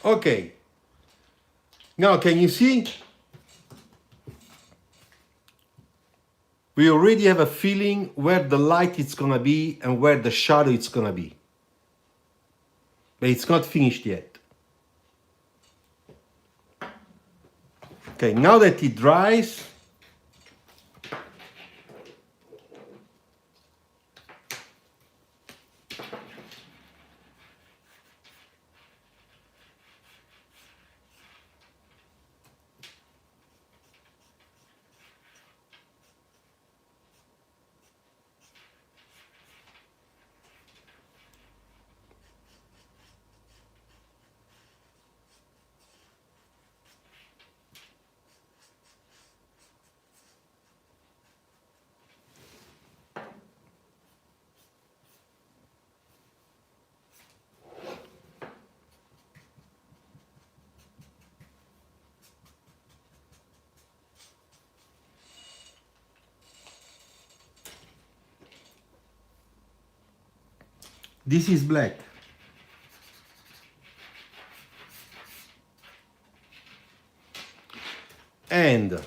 A: Okay. Now, can you see? We already have a feeling where the light is gonna be and where the shadow is gonna be. But it's not finished yet. Okay, now that it dries, this is black. And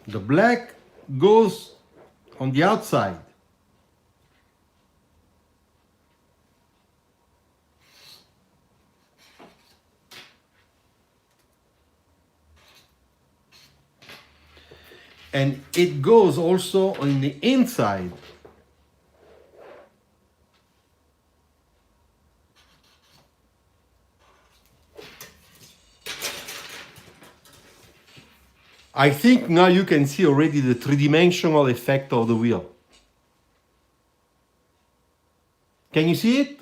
A: the black goes on the outside. And it goes also on the inside. I think now you can see already the three-dimensional effect of the wheel. Can you see it?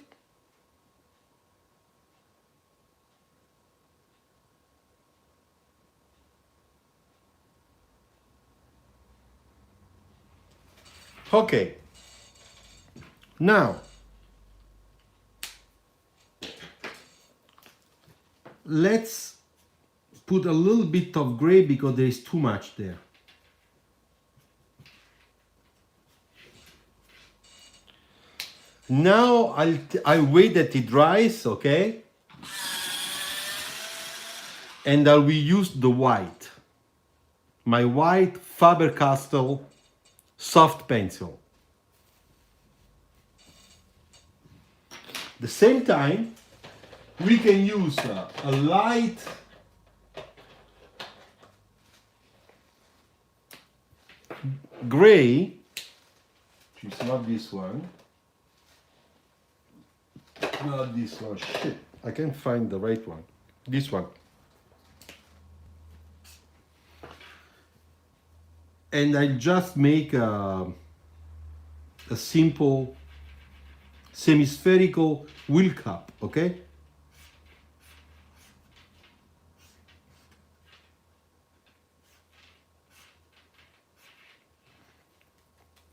A: Okay. Now, let's put a little bit of gray because there is too much there. Now I'll wait that it dries, okay? And I will use the white. My white Faber-Castell soft pencil. At the same time, we can use a light gray, which is not this one. Not this one. Shit, I can't find the right one. This one. And I just make a simple semi-spherical wheel cup, okay?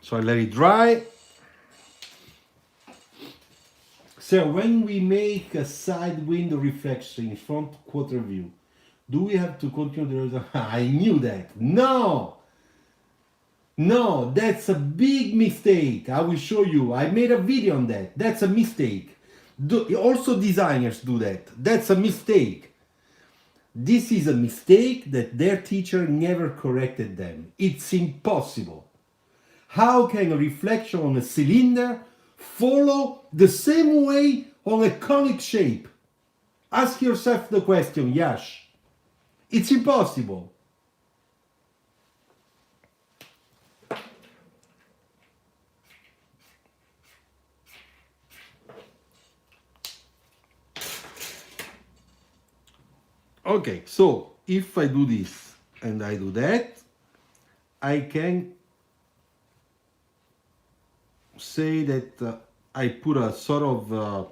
A: So I let it dry. So when we make a side window reflection in front quarter view, do we have to continue the I knew that. No! No, that's a big mistake. I will show you. I made a video on that. That's a mistake. Also designers do that. That's a mistake. This is a mistake that their teacher never corrected them. It's impossible. How can a reflection on a cylinder follow the same way on a conic shape? Ask yourself the question, Yash. It's impossible. Okay, so if I do this and I do that, I can say that I put a sort of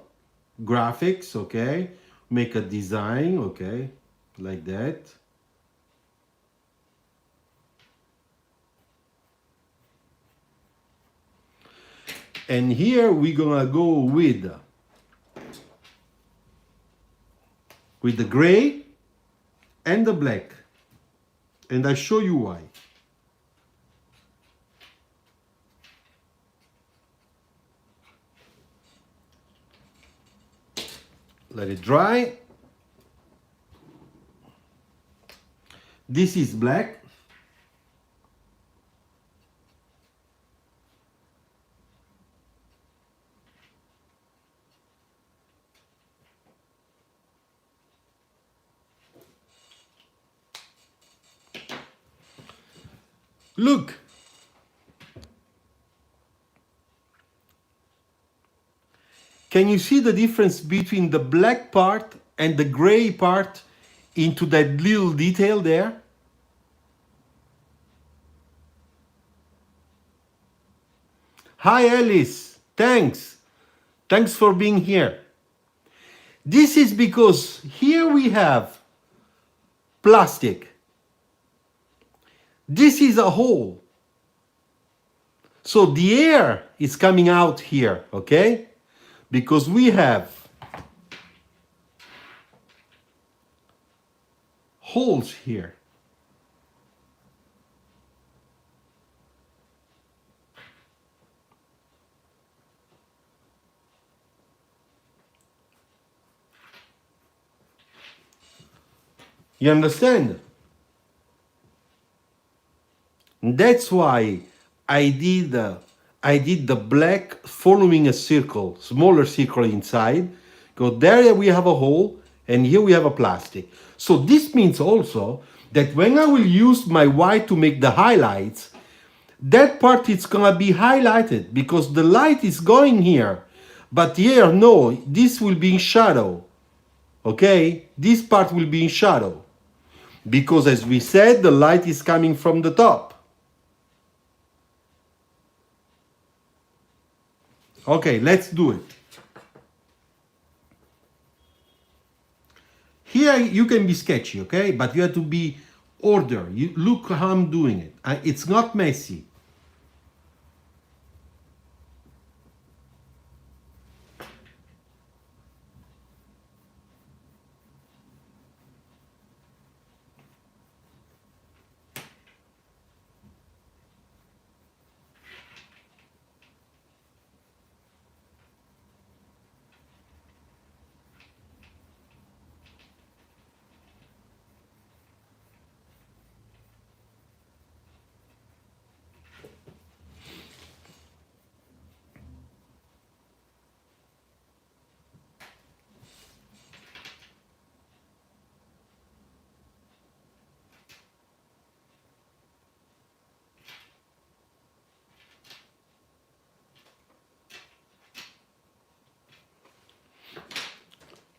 A: graphics, okay, make a design, okay, like that. And here we're gonna go with the gray and the black, and I show you why. Let it dry. This is black. Look. Can you see the difference between the black part and the gray part into that little detail there? Hi Alice, thanks. Thanks for being here. This is because here we have plastic. This is a hole. So the air is coming out here, okay? Because we have holes here. You understand? That's why I did the black following a circle, smaller circle inside. Because there we have a hole and here we have a plastic. So this means also that when I will use my white to make the highlights, that part is gonna be highlighted because the light is going here. But here, no, this will be in shadow. Okay? This part will be in shadow. Because as we said, the light is coming from the top. Okay, let's do it. Here you can be sketchy, okay? But you have to be order. You look how I'm doing it. It's not messy.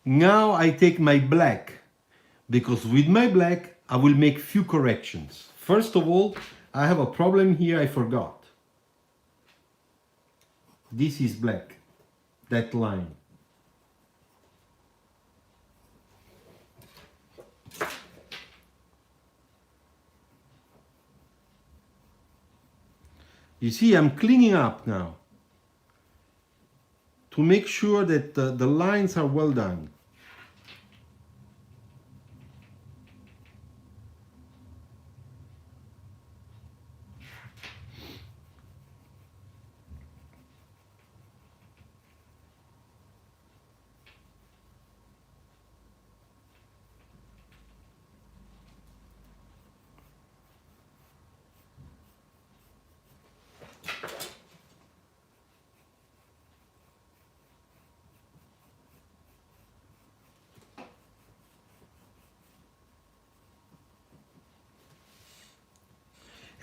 A: Now I take my black, because with my black I will make few corrections. First of all, I have a problem here I forgot. This is black, that line. You see, I'm cleaning up now to make sure that the lines are well done.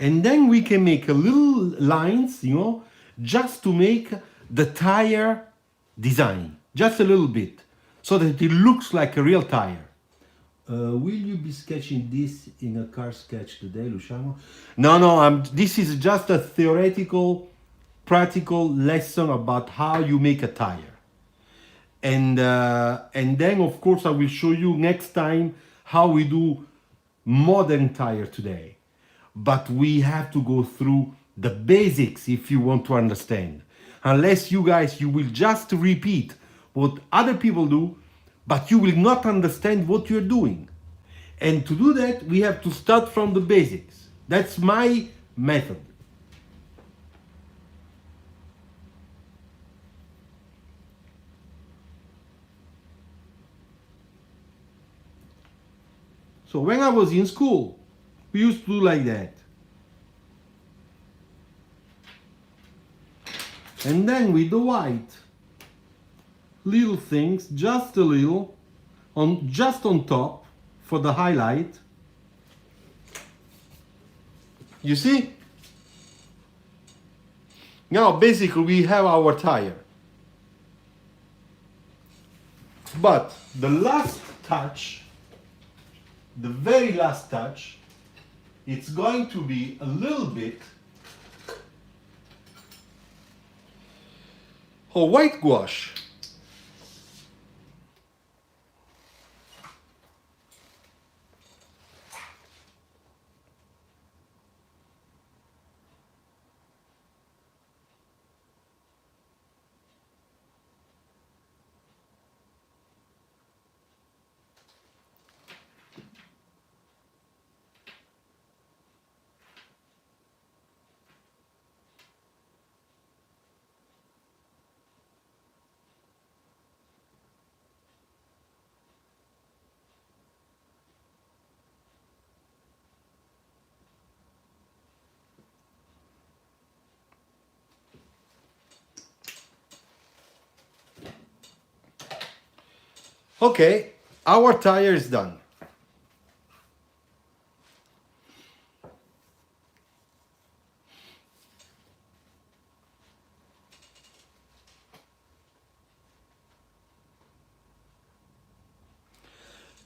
A: And then we can make a little lines, you know, just to make the tire design, just a little bit, so that it looks like a real tire. Will you be sketching this in a car sketch today, Luciano? No, no, this is just a theoretical, practical lesson about how you make a tire. And then, of course, I will show you next time how we do modern tire today. But we have to go through the basics if you want to understand. Unless you guys, you will just repeat what other people do, but you will not understand what you're doing. And to do that, we have to start from the basics. That's my method. So when I was in school, We used to do like that. And then with the white, little things, just a little, just on top for the highlight. You see? Now basically we have our tire. But the last touch, the very last touch, it's going to be a little bit of white gouache. Okay, our tire is done.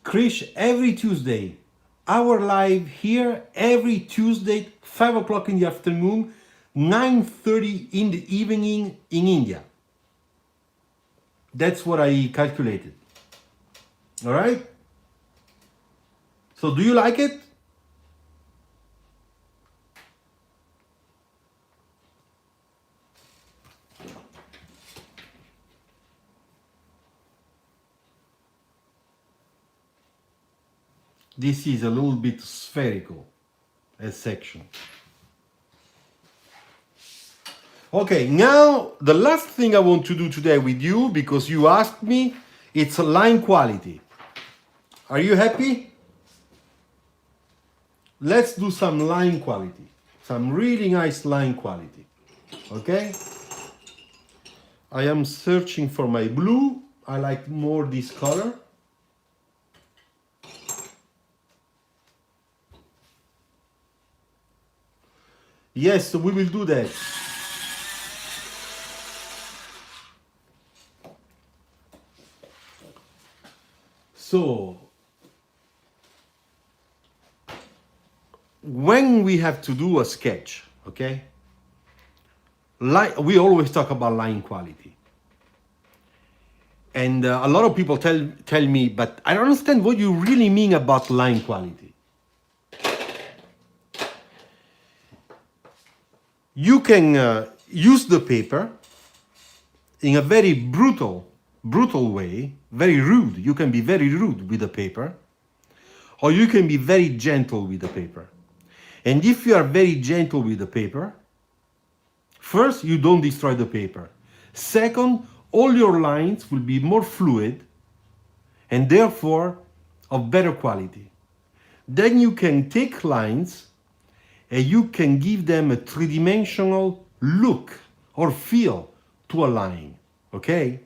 A: Krish, every Tuesday, our live here every Tuesday, 5 o'clock in the afternoon, 9:30 in the evening in India. That's what I calculated. All right? So do you like it? This is a little bit spherical as section. Okay, now the last thing I want to do today with you, because you asked me, it's line quality. Are you happy? Let's do some line quality. Some really nice line quality. Okay? I am searching for my blue. I like more this color. Yes, we will do that. So, when we have to do a sketch, okay? We always talk about line quality. And a lot of people tell me, but I don't understand what you really mean about line quality. You can use the paper in a very brutal way, very rude. You can be very rude with the paper, or you can be very gentle with the paper. And if you are very gentle with the paper, first, you don't destroy the paper. Second, all your lines will be more fluid and therefore of better quality. Then you can take lines and you can give them a three-dimensional look or feel to a line, okay?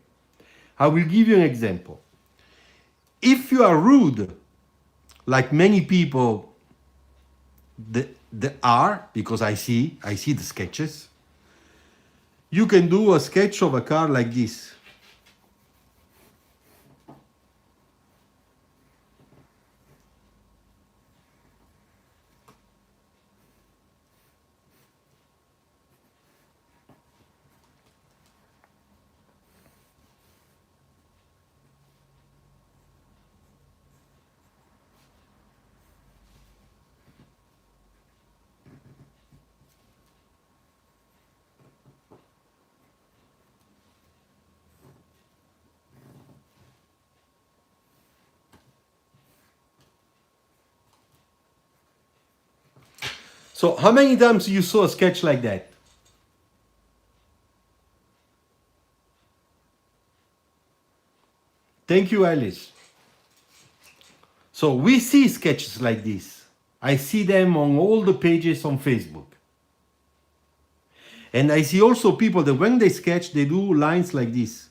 A: I will give you an example. If you are rude, like many people are, because I see the sketches, you can do a sketch of a car like this. So how many times you saw a sketch like that? Thank you, Alice. So we see sketches like this. I see them on all the pages on Facebook. And I see also people that when they sketch, they do lines like this.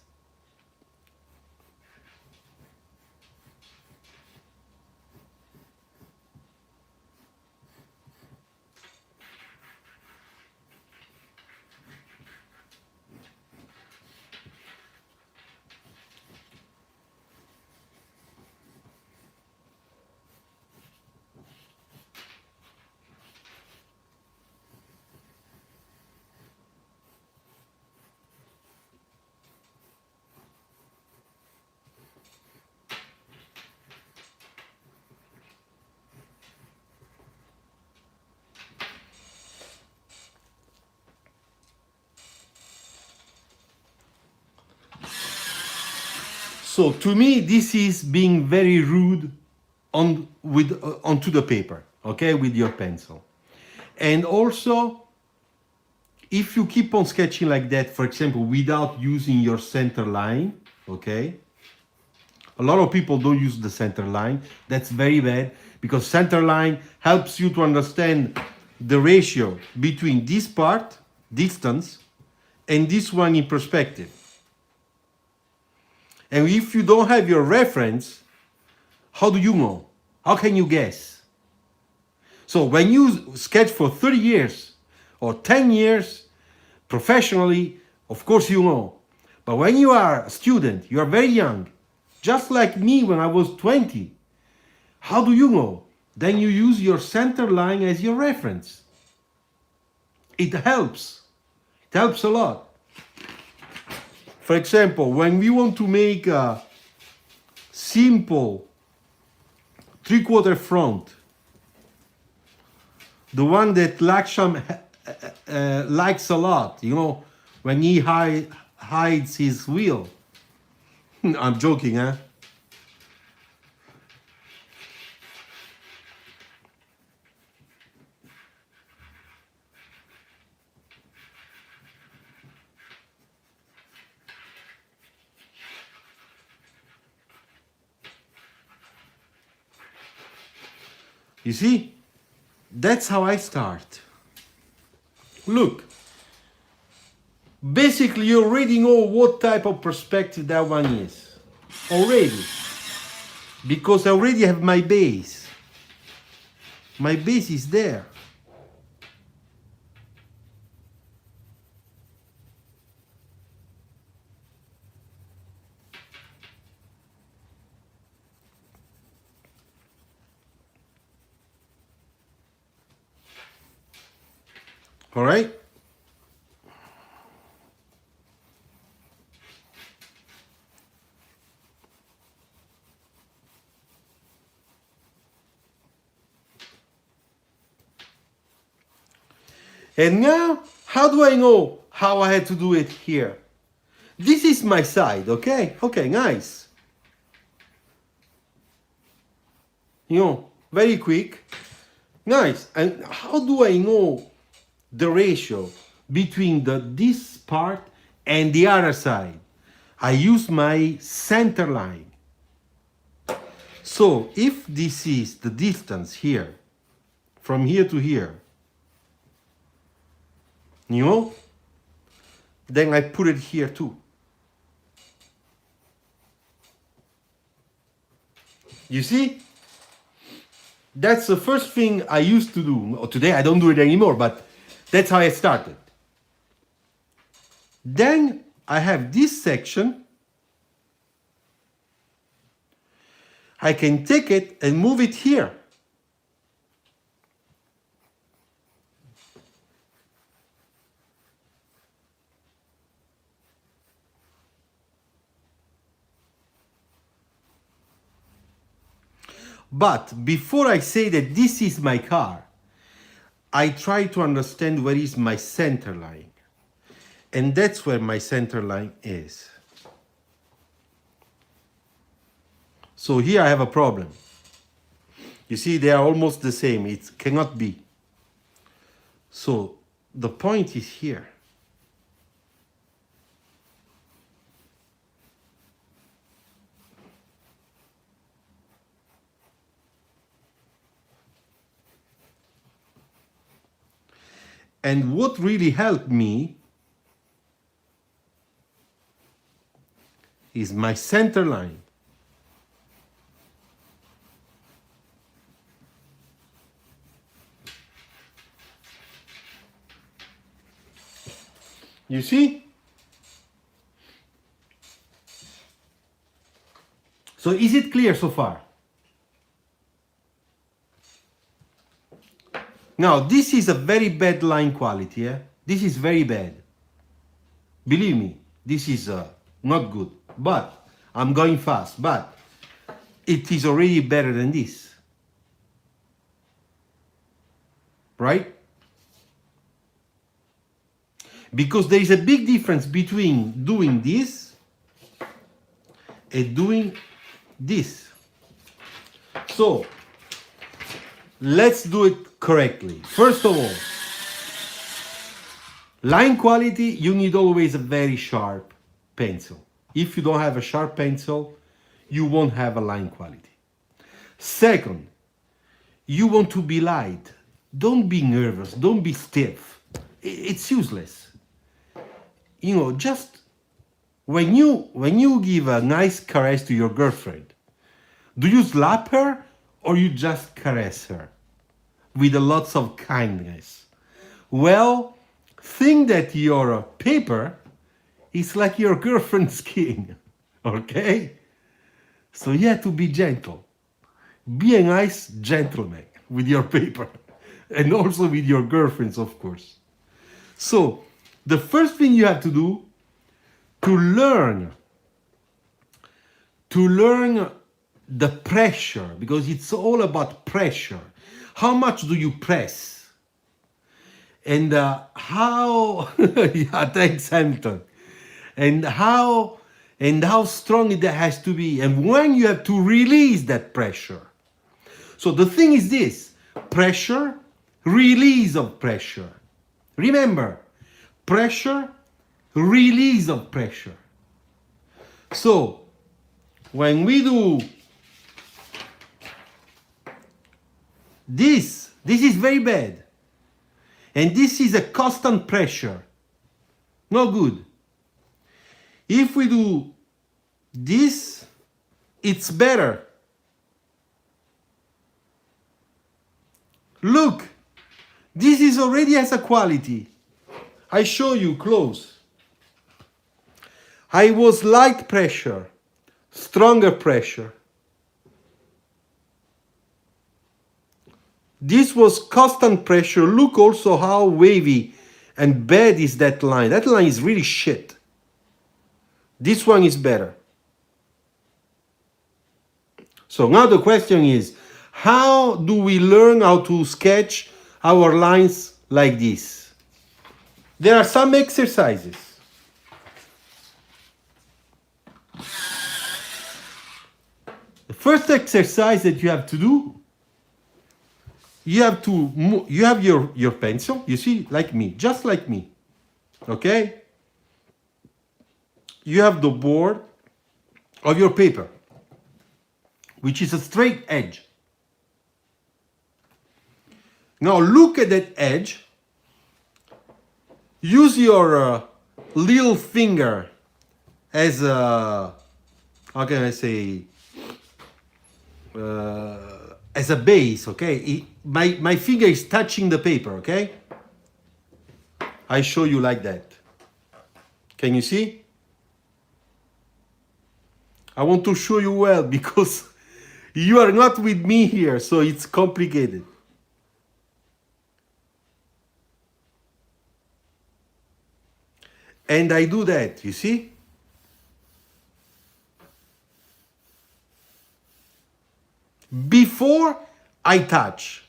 A: So to me, this is being very rude onto the paper, okay, with your pencil. And also, if you keep on sketching like that, for example, without using your center line, okay, a lot of people don't use the center line. That's very bad, because center line helps you to understand the ratio between this part, distance, and this one in perspective. And if you don't have your reference, how do you know? How can you guess? So when you sketch for 30 years or 10 years professionally, of course you know. But when you are a student, you are very young, just like me when I was 20. How do you know? Then you use your center line as your reference. It helps. It helps a lot. For example, when we want to make a simple three-quarter front, the one that Laksham likes a lot, you know, when he hides his wheel. I'm joking, huh? You see, that's how I start. Look, basically you already know what type of perspective that one is. Already. Because I already have my base. My base is there. All right? And now, how do I know how I had to do it here? This is my side, okay? Okay, nice. You know, very quick. Nice. And how do I know the ratio between this part and the other side? I use my center line. So if this is the distance here, from here to here, you know, then I put it here too. You see? That's the first thing I used to do. Today I don't do it anymore, but that's how I started. Then I have this section. I can take it and move it here. But before I say that this is my car, I try to understand where is my center line. And that's where my center line is. So here I have a problem. You see, they are almost the same. It cannot be. So the point is here. And what really helped me is my center line. You see? So is it clear so far? Now, this is a very bad line quality. This is very bad. Believe me, this is not good. But I'm going fast. But it is already better than this. Right? Because there is a big difference between doing this and doing this. So, let's do it correctly. First of all, line quality, you need always a very sharp pencil. If you don't have a sharp pencil, you won't have a line quality. Second, you want to be light. Don't be nervous. Don't be stiff. It's useless. You know, just when you give a nice caress to your girlfriend, do you slap her or you just caress her with a lots of kindness? Well, think that your paper is like your girlfriend's skin, okay? So you have to be gentle. Be a nice gentleman with your paper and also with your girlfriends, of course. So the first thing you have to do to learn the pressure, because it's all about pressure. How much do you press? And how, yeah, thanks, Hampton. And how strong it has to be, and when you have to release that pressure. So the thing is this: pressure, release of pressure. Remember, pressure, release of pressure. So when we do this is very bad. And this is a constant pressure. No good. If we do this, it's better. Look, this is already has a quality. I show you close. I was light pressure, stronger pressure. This was constant pressure. Look also how wavy and bad is that line. That line is really shit. This one is better. So now the question is, how do we learn how to sketch our lines like this? There are some exercises. The first exercise that you have to do, you have your pencil, you see, like me, just like me, okay? You have the board of your paper, which is a straight edge. Now look at that edge. Use your little finger as a, how can I say, as a base, okay? My finger is touching the paper, okay? I show you like that. Can you see? I want to show you well because you are not with me here, so it's complicated. And I do that, you see? Before I touch.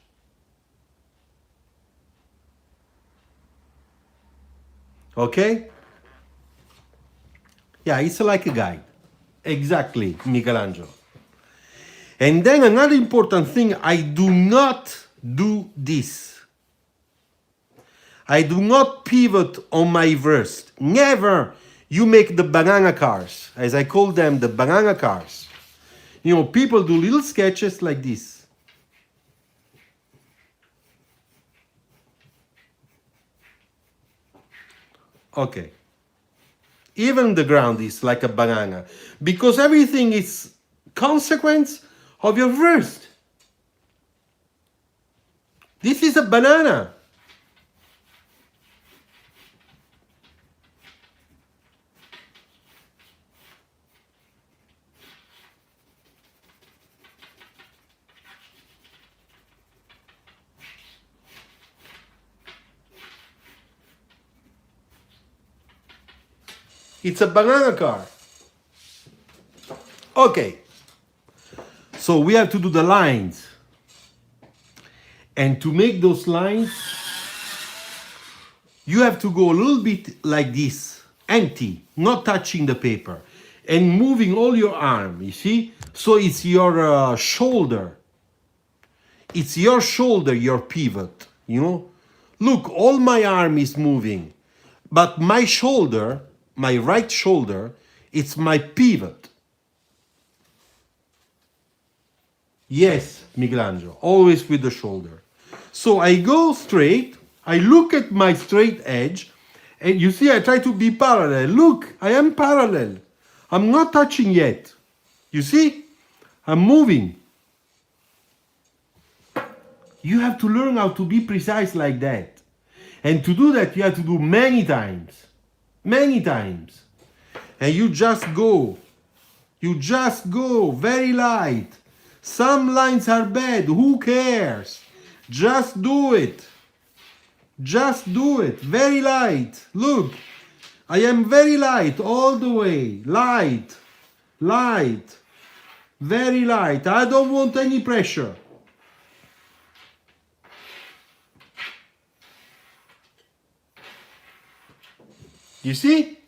A: Okay? Yeah, it's like a guide. Exactly, Michelangelo. And then another important thing, I do not do this. I do not pivot on my verse. Never. You make the banana cars, as I call them, the banana cars. You know, people do little sketches like this. Okay. Even the ground is like a banana because everything is consequence of your first. This is a banana. It's a banana car. Okay. So we have to do the lines. And to make those lines, you have to go a little bit like this, empty, not touching the paper, and moving all your arm, you see? So it's your shoulder. It's your shoulder, your pivot, you know? Look, all my arm is moving, but my shoulder, my right shoulder, it's my pivot. Yes, Michelangelo, always with the shoulder. So I go straight, I look at my straight edge, and you see I try to be parallel. Look, I am parallel. I'm not touching yet. You see? I'm moving. You have to learn how to be precise like that. And to do that, you have to do many times. Many times. And you just go. You just go very light. Some lines are bad. Who cares? Just do it. Just do it. Very light. Look. I am very light all the way. Light. Light. Very light. I don't want any pressure. You see?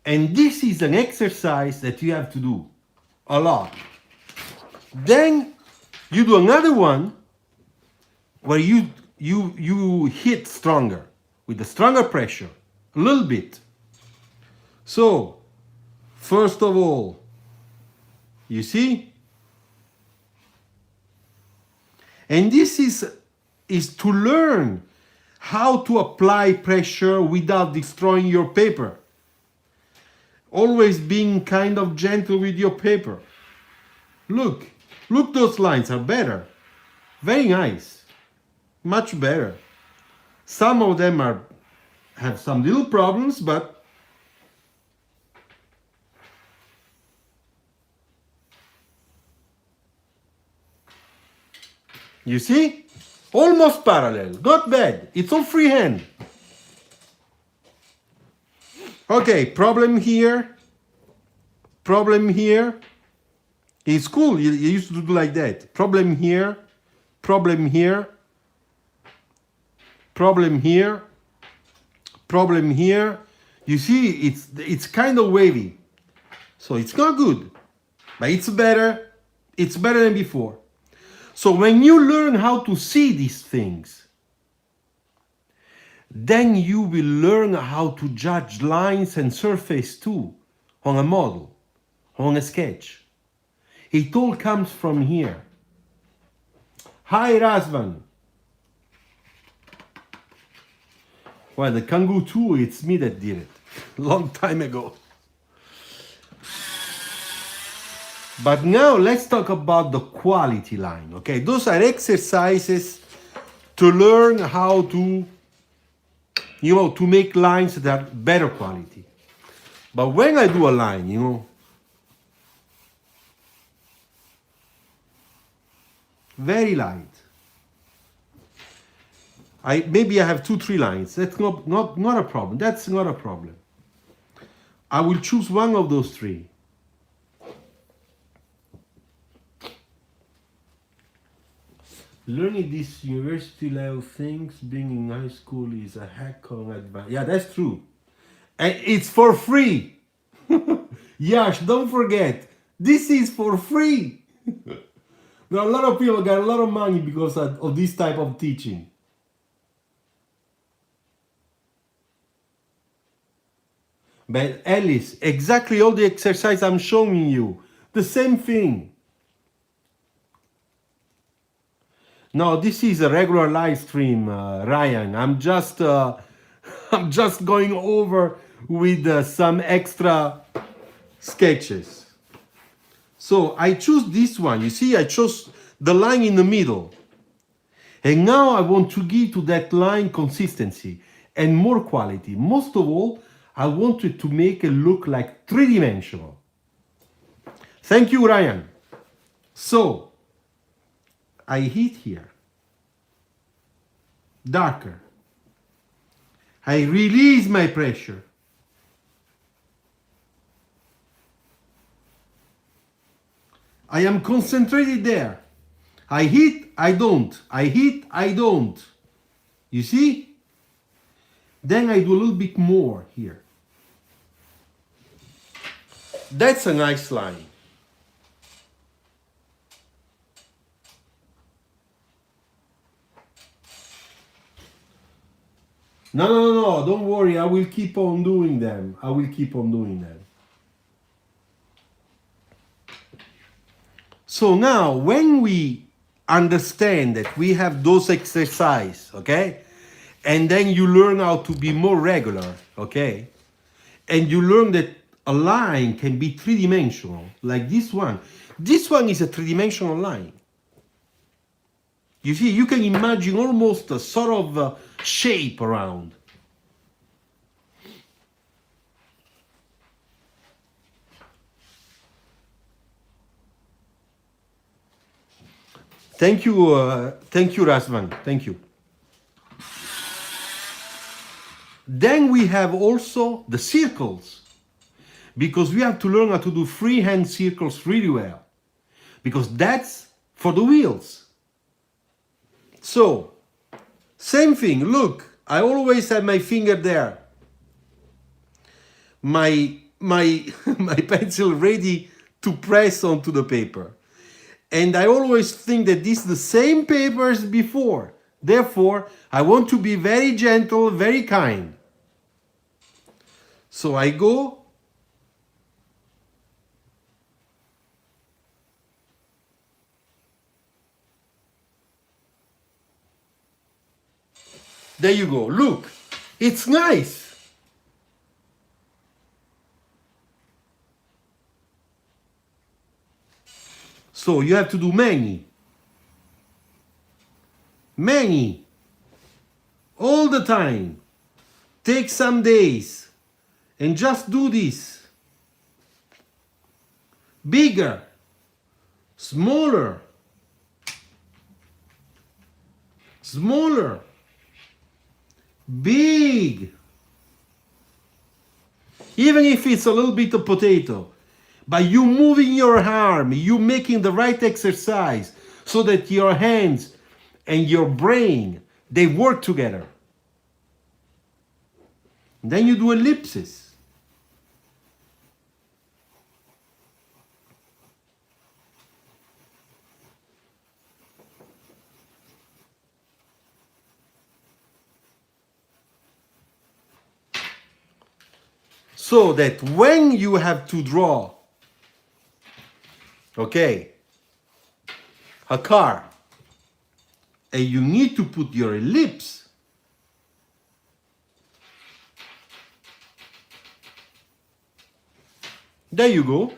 A: And this is an exercise that you have to do a lot. Then you do another one where you hit stronger with a stronger pressure, a little bit. So, first of all, you see? And this is to learn how to apply pressure without destroying your paper. Always being kind of gentle with your paper. Look, those lines are better. Very nice. Much better. Some of them have some little problems, but you see? Almost parallel. Not bad. It's all freehand. Okay, problem here. Problem here. In school, you used to do like that. Problem here. Problem here. Problem here. Problem here. You see, it's kind of wavy. So it's not good. But it's better. It's better than before. So when you learn how to see these things, then you will learn how to judge lines and surface too on a model, on a sketch. It all comes from here. Hi, Razvan. Well, the Kangoo 2, it's me that did it. Long time ago. But now let's talk about the quality line, okay? Those are exercises to learn how to, to make lines that are better quality. But when I do a line, very light. Maybe I have 2-3 lines. That's not a problem. That's not a problem. I will choose one of those 3. Learning these university level things, being in high school is a heck of an advantage. Yeah, that's true. And it's for free. Yash, don't forget, this is for free. There are a lot of people got a lot of money because of this type of teaching. But Alice, exactly all the exercise I'm showing you, the same thing. No, this is a regular live stream, Ryan. I'm just I'm just going over with some extra sketches. So I choose this one. You see, I chose the line in the middle. And now I want to give to that line consistency and more quality. Most of all, I wanted to make it look like three-dimensional. Thank you, Ryan. So I hit here. Darker. I release my pressure. I am concentrated there. I hit, I don't. I hit, I don't. You see? Then I do a little bit more here. That's a nice line. No, don't worry. I will keep on doing them. I will keep on doing them. So now, when we understand that we have those exercises, okay? And then you learn how to be more regular, okay? And you learn that a line can be three-dimensional, like this one. This one is a three-dimensional line. You see, you can imagine almost a sort of shape around. Thank you, Razvan. Thank you. Then we have also the circles, because we have to learn how to do freehand circles really well, because that's for the wheels. So, same thing. Look, I always have my finger there, my my pencil ready to press onto the paper. And I always think that this is the same paper as before. Therefore, I want to be very gentle, very kind. So I go. There you go. Look, it's nice. So you have to do many, all the time. Take some days and just do this. Bigger, smaller, smaller, big. Even if it's a little bit of potato. By you moving your arm, you making the right exercise so that your hands and your brain, they work together. And then you do ellipses. So that when you have to draw, okay, a car, and you need to put your ellipse, there you go.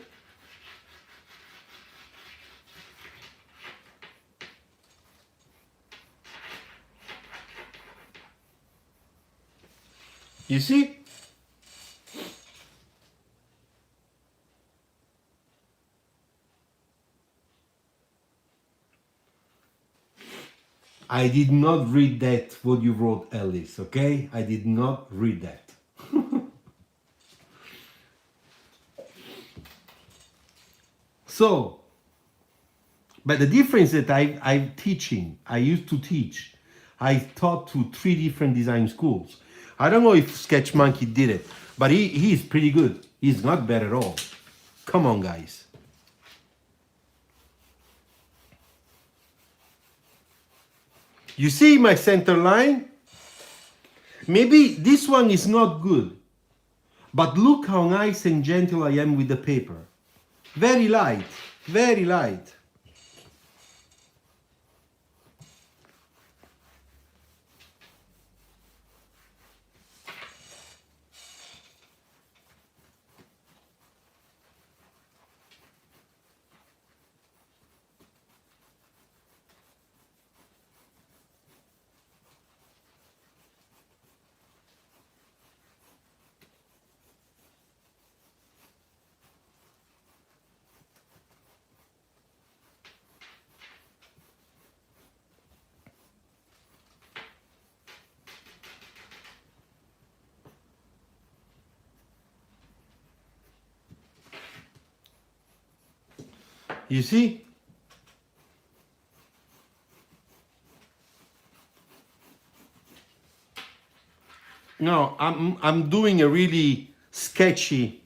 A: You see? I did not read that, what you wrote, Alice, okay? I did not read that. So, but the difference that I'm teaching, I used to teach, I taught to 3 different design schools. I don't know if Sketch Monkey did it, but he's pretty good. He's not bad at all. Come on, guys. You see my center line? Maybe this one is not good, but look how nice and gentle I am with the paper. Very light, very light. You see? No, I'm doing a really sketchy.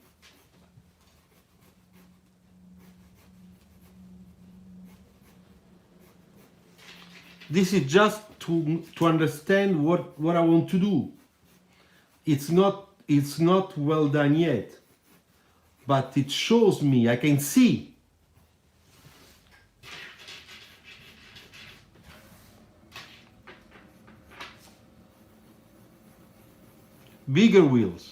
A: This is just to understand what I want to do. It's not well done yet, but it shows me, I can see. Bigger wheels.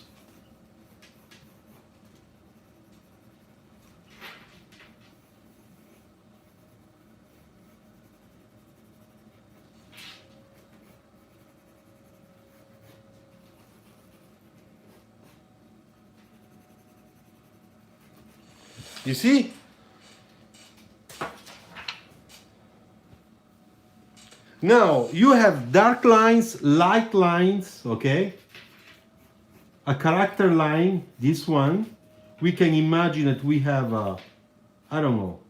A: You see? Now you have dark lines, light lines, okay? A character line, this one. We can imagine that we have a, I don't know.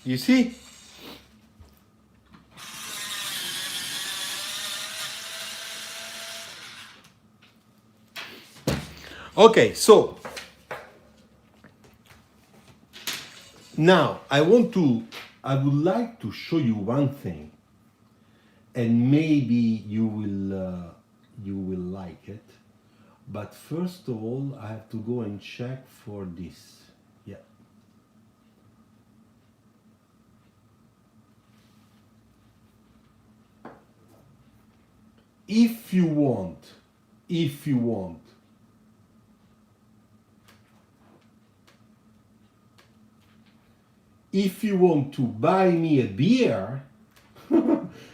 A: You see? Okay, so now I would like to show you one thing, and maybe you will like it. But first of all, I have to go and check for this. Yeah. If you want, if you want to buy me a beer,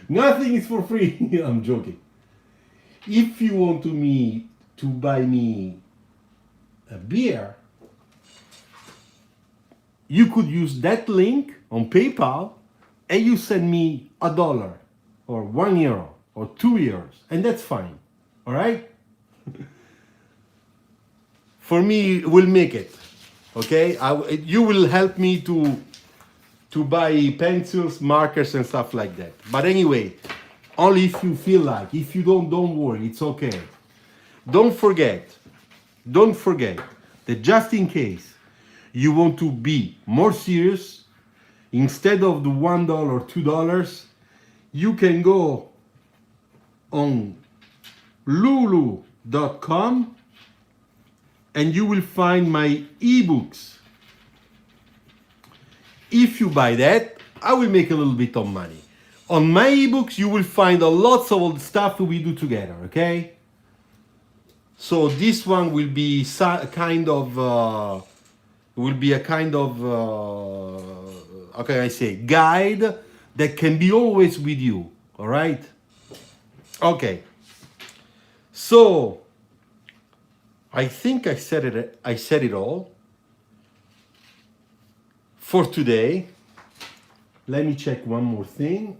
A: nothing is for free. I'm joking. If you want to buy me a beer, you could use that link on PayPal and you send me $1 or €1 or €2, and that's fine. All right? For me, we'll make it. Okay? You will help me to buy pencils, markers, and stuff like that. But anyway, only if you feel like. If you don't worry, it's okay. Don't forget that just in case you want to be more serious, instead of the $1 or $2, you can go on lulu.com and you will find my ebooks. If you buy that, I will make a little bit of money. On my ebooks, you will find lots of old stuff we do together, okay? So this one will be a kind of, how can I say, guide that can be always with you, all right? Okay. So I think I said it all for today. Let me check one more thing.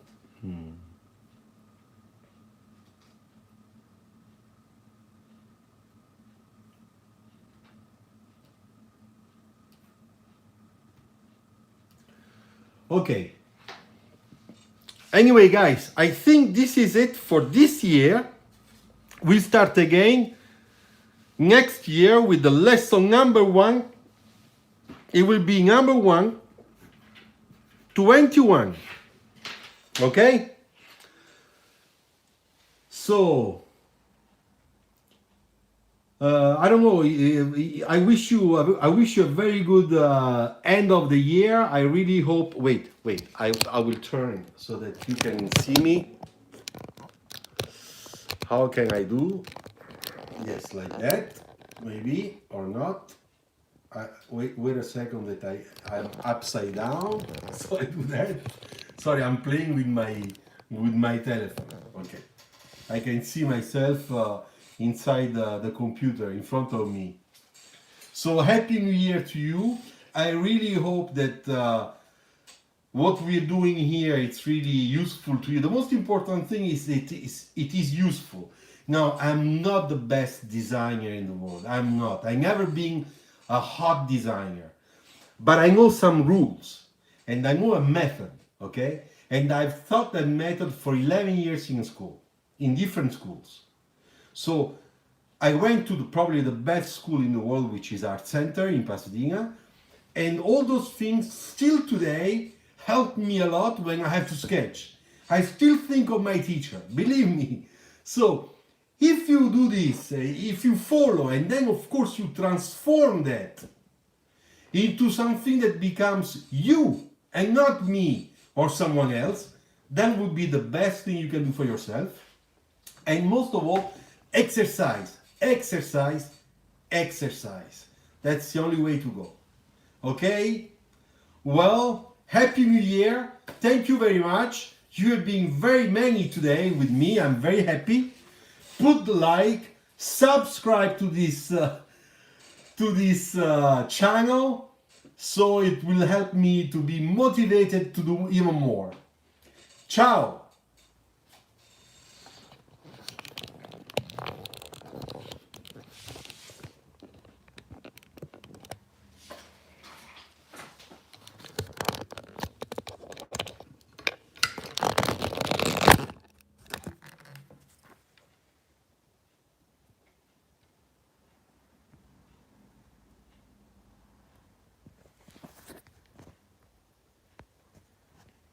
A: Okay. Anyway, guys, I think this is it for this year. We'll start again next year with the lesson number 1. It will be number 121. Okay? So I don't know. I wish you a very good end of the year. I really hope. Wait. I will turn so that you can see me. How can I do? Yes, like that, maybe or not. Wait a second. That I'm upside down. So I do that. Sorry, I'm playing with my telephone. Okay, I can see myself inside the computer in front of me. So happy New Year to you. I really hope that what we're doing here, it's really useful to you. The most important thing is it is useful. Now, I'm not the best designer in the world. I'm not. I've never been a hot designer. But I know some rules and I know a method, okay? And I've taught that method for 11 years in school, in different schools. So I went to probably the best school in the world, which is Art Center in Pasadena. And all those things still today help me a lot when I have to sketch. I still think of my teacher, believe me. So if you do this, if you follow, and then of course you transform that into something that becomes you and not me or someone else, that would be the best thing you can do for yourself. And most of all, exercise, exercise, exercise. That's the only way to go. Okay? Well, Happy New Year. Thank you very much. You have been very many today with me. I'm very happy. Put the like, subscribe to this channel, so it will help me to be motivated to do even more. Ciao!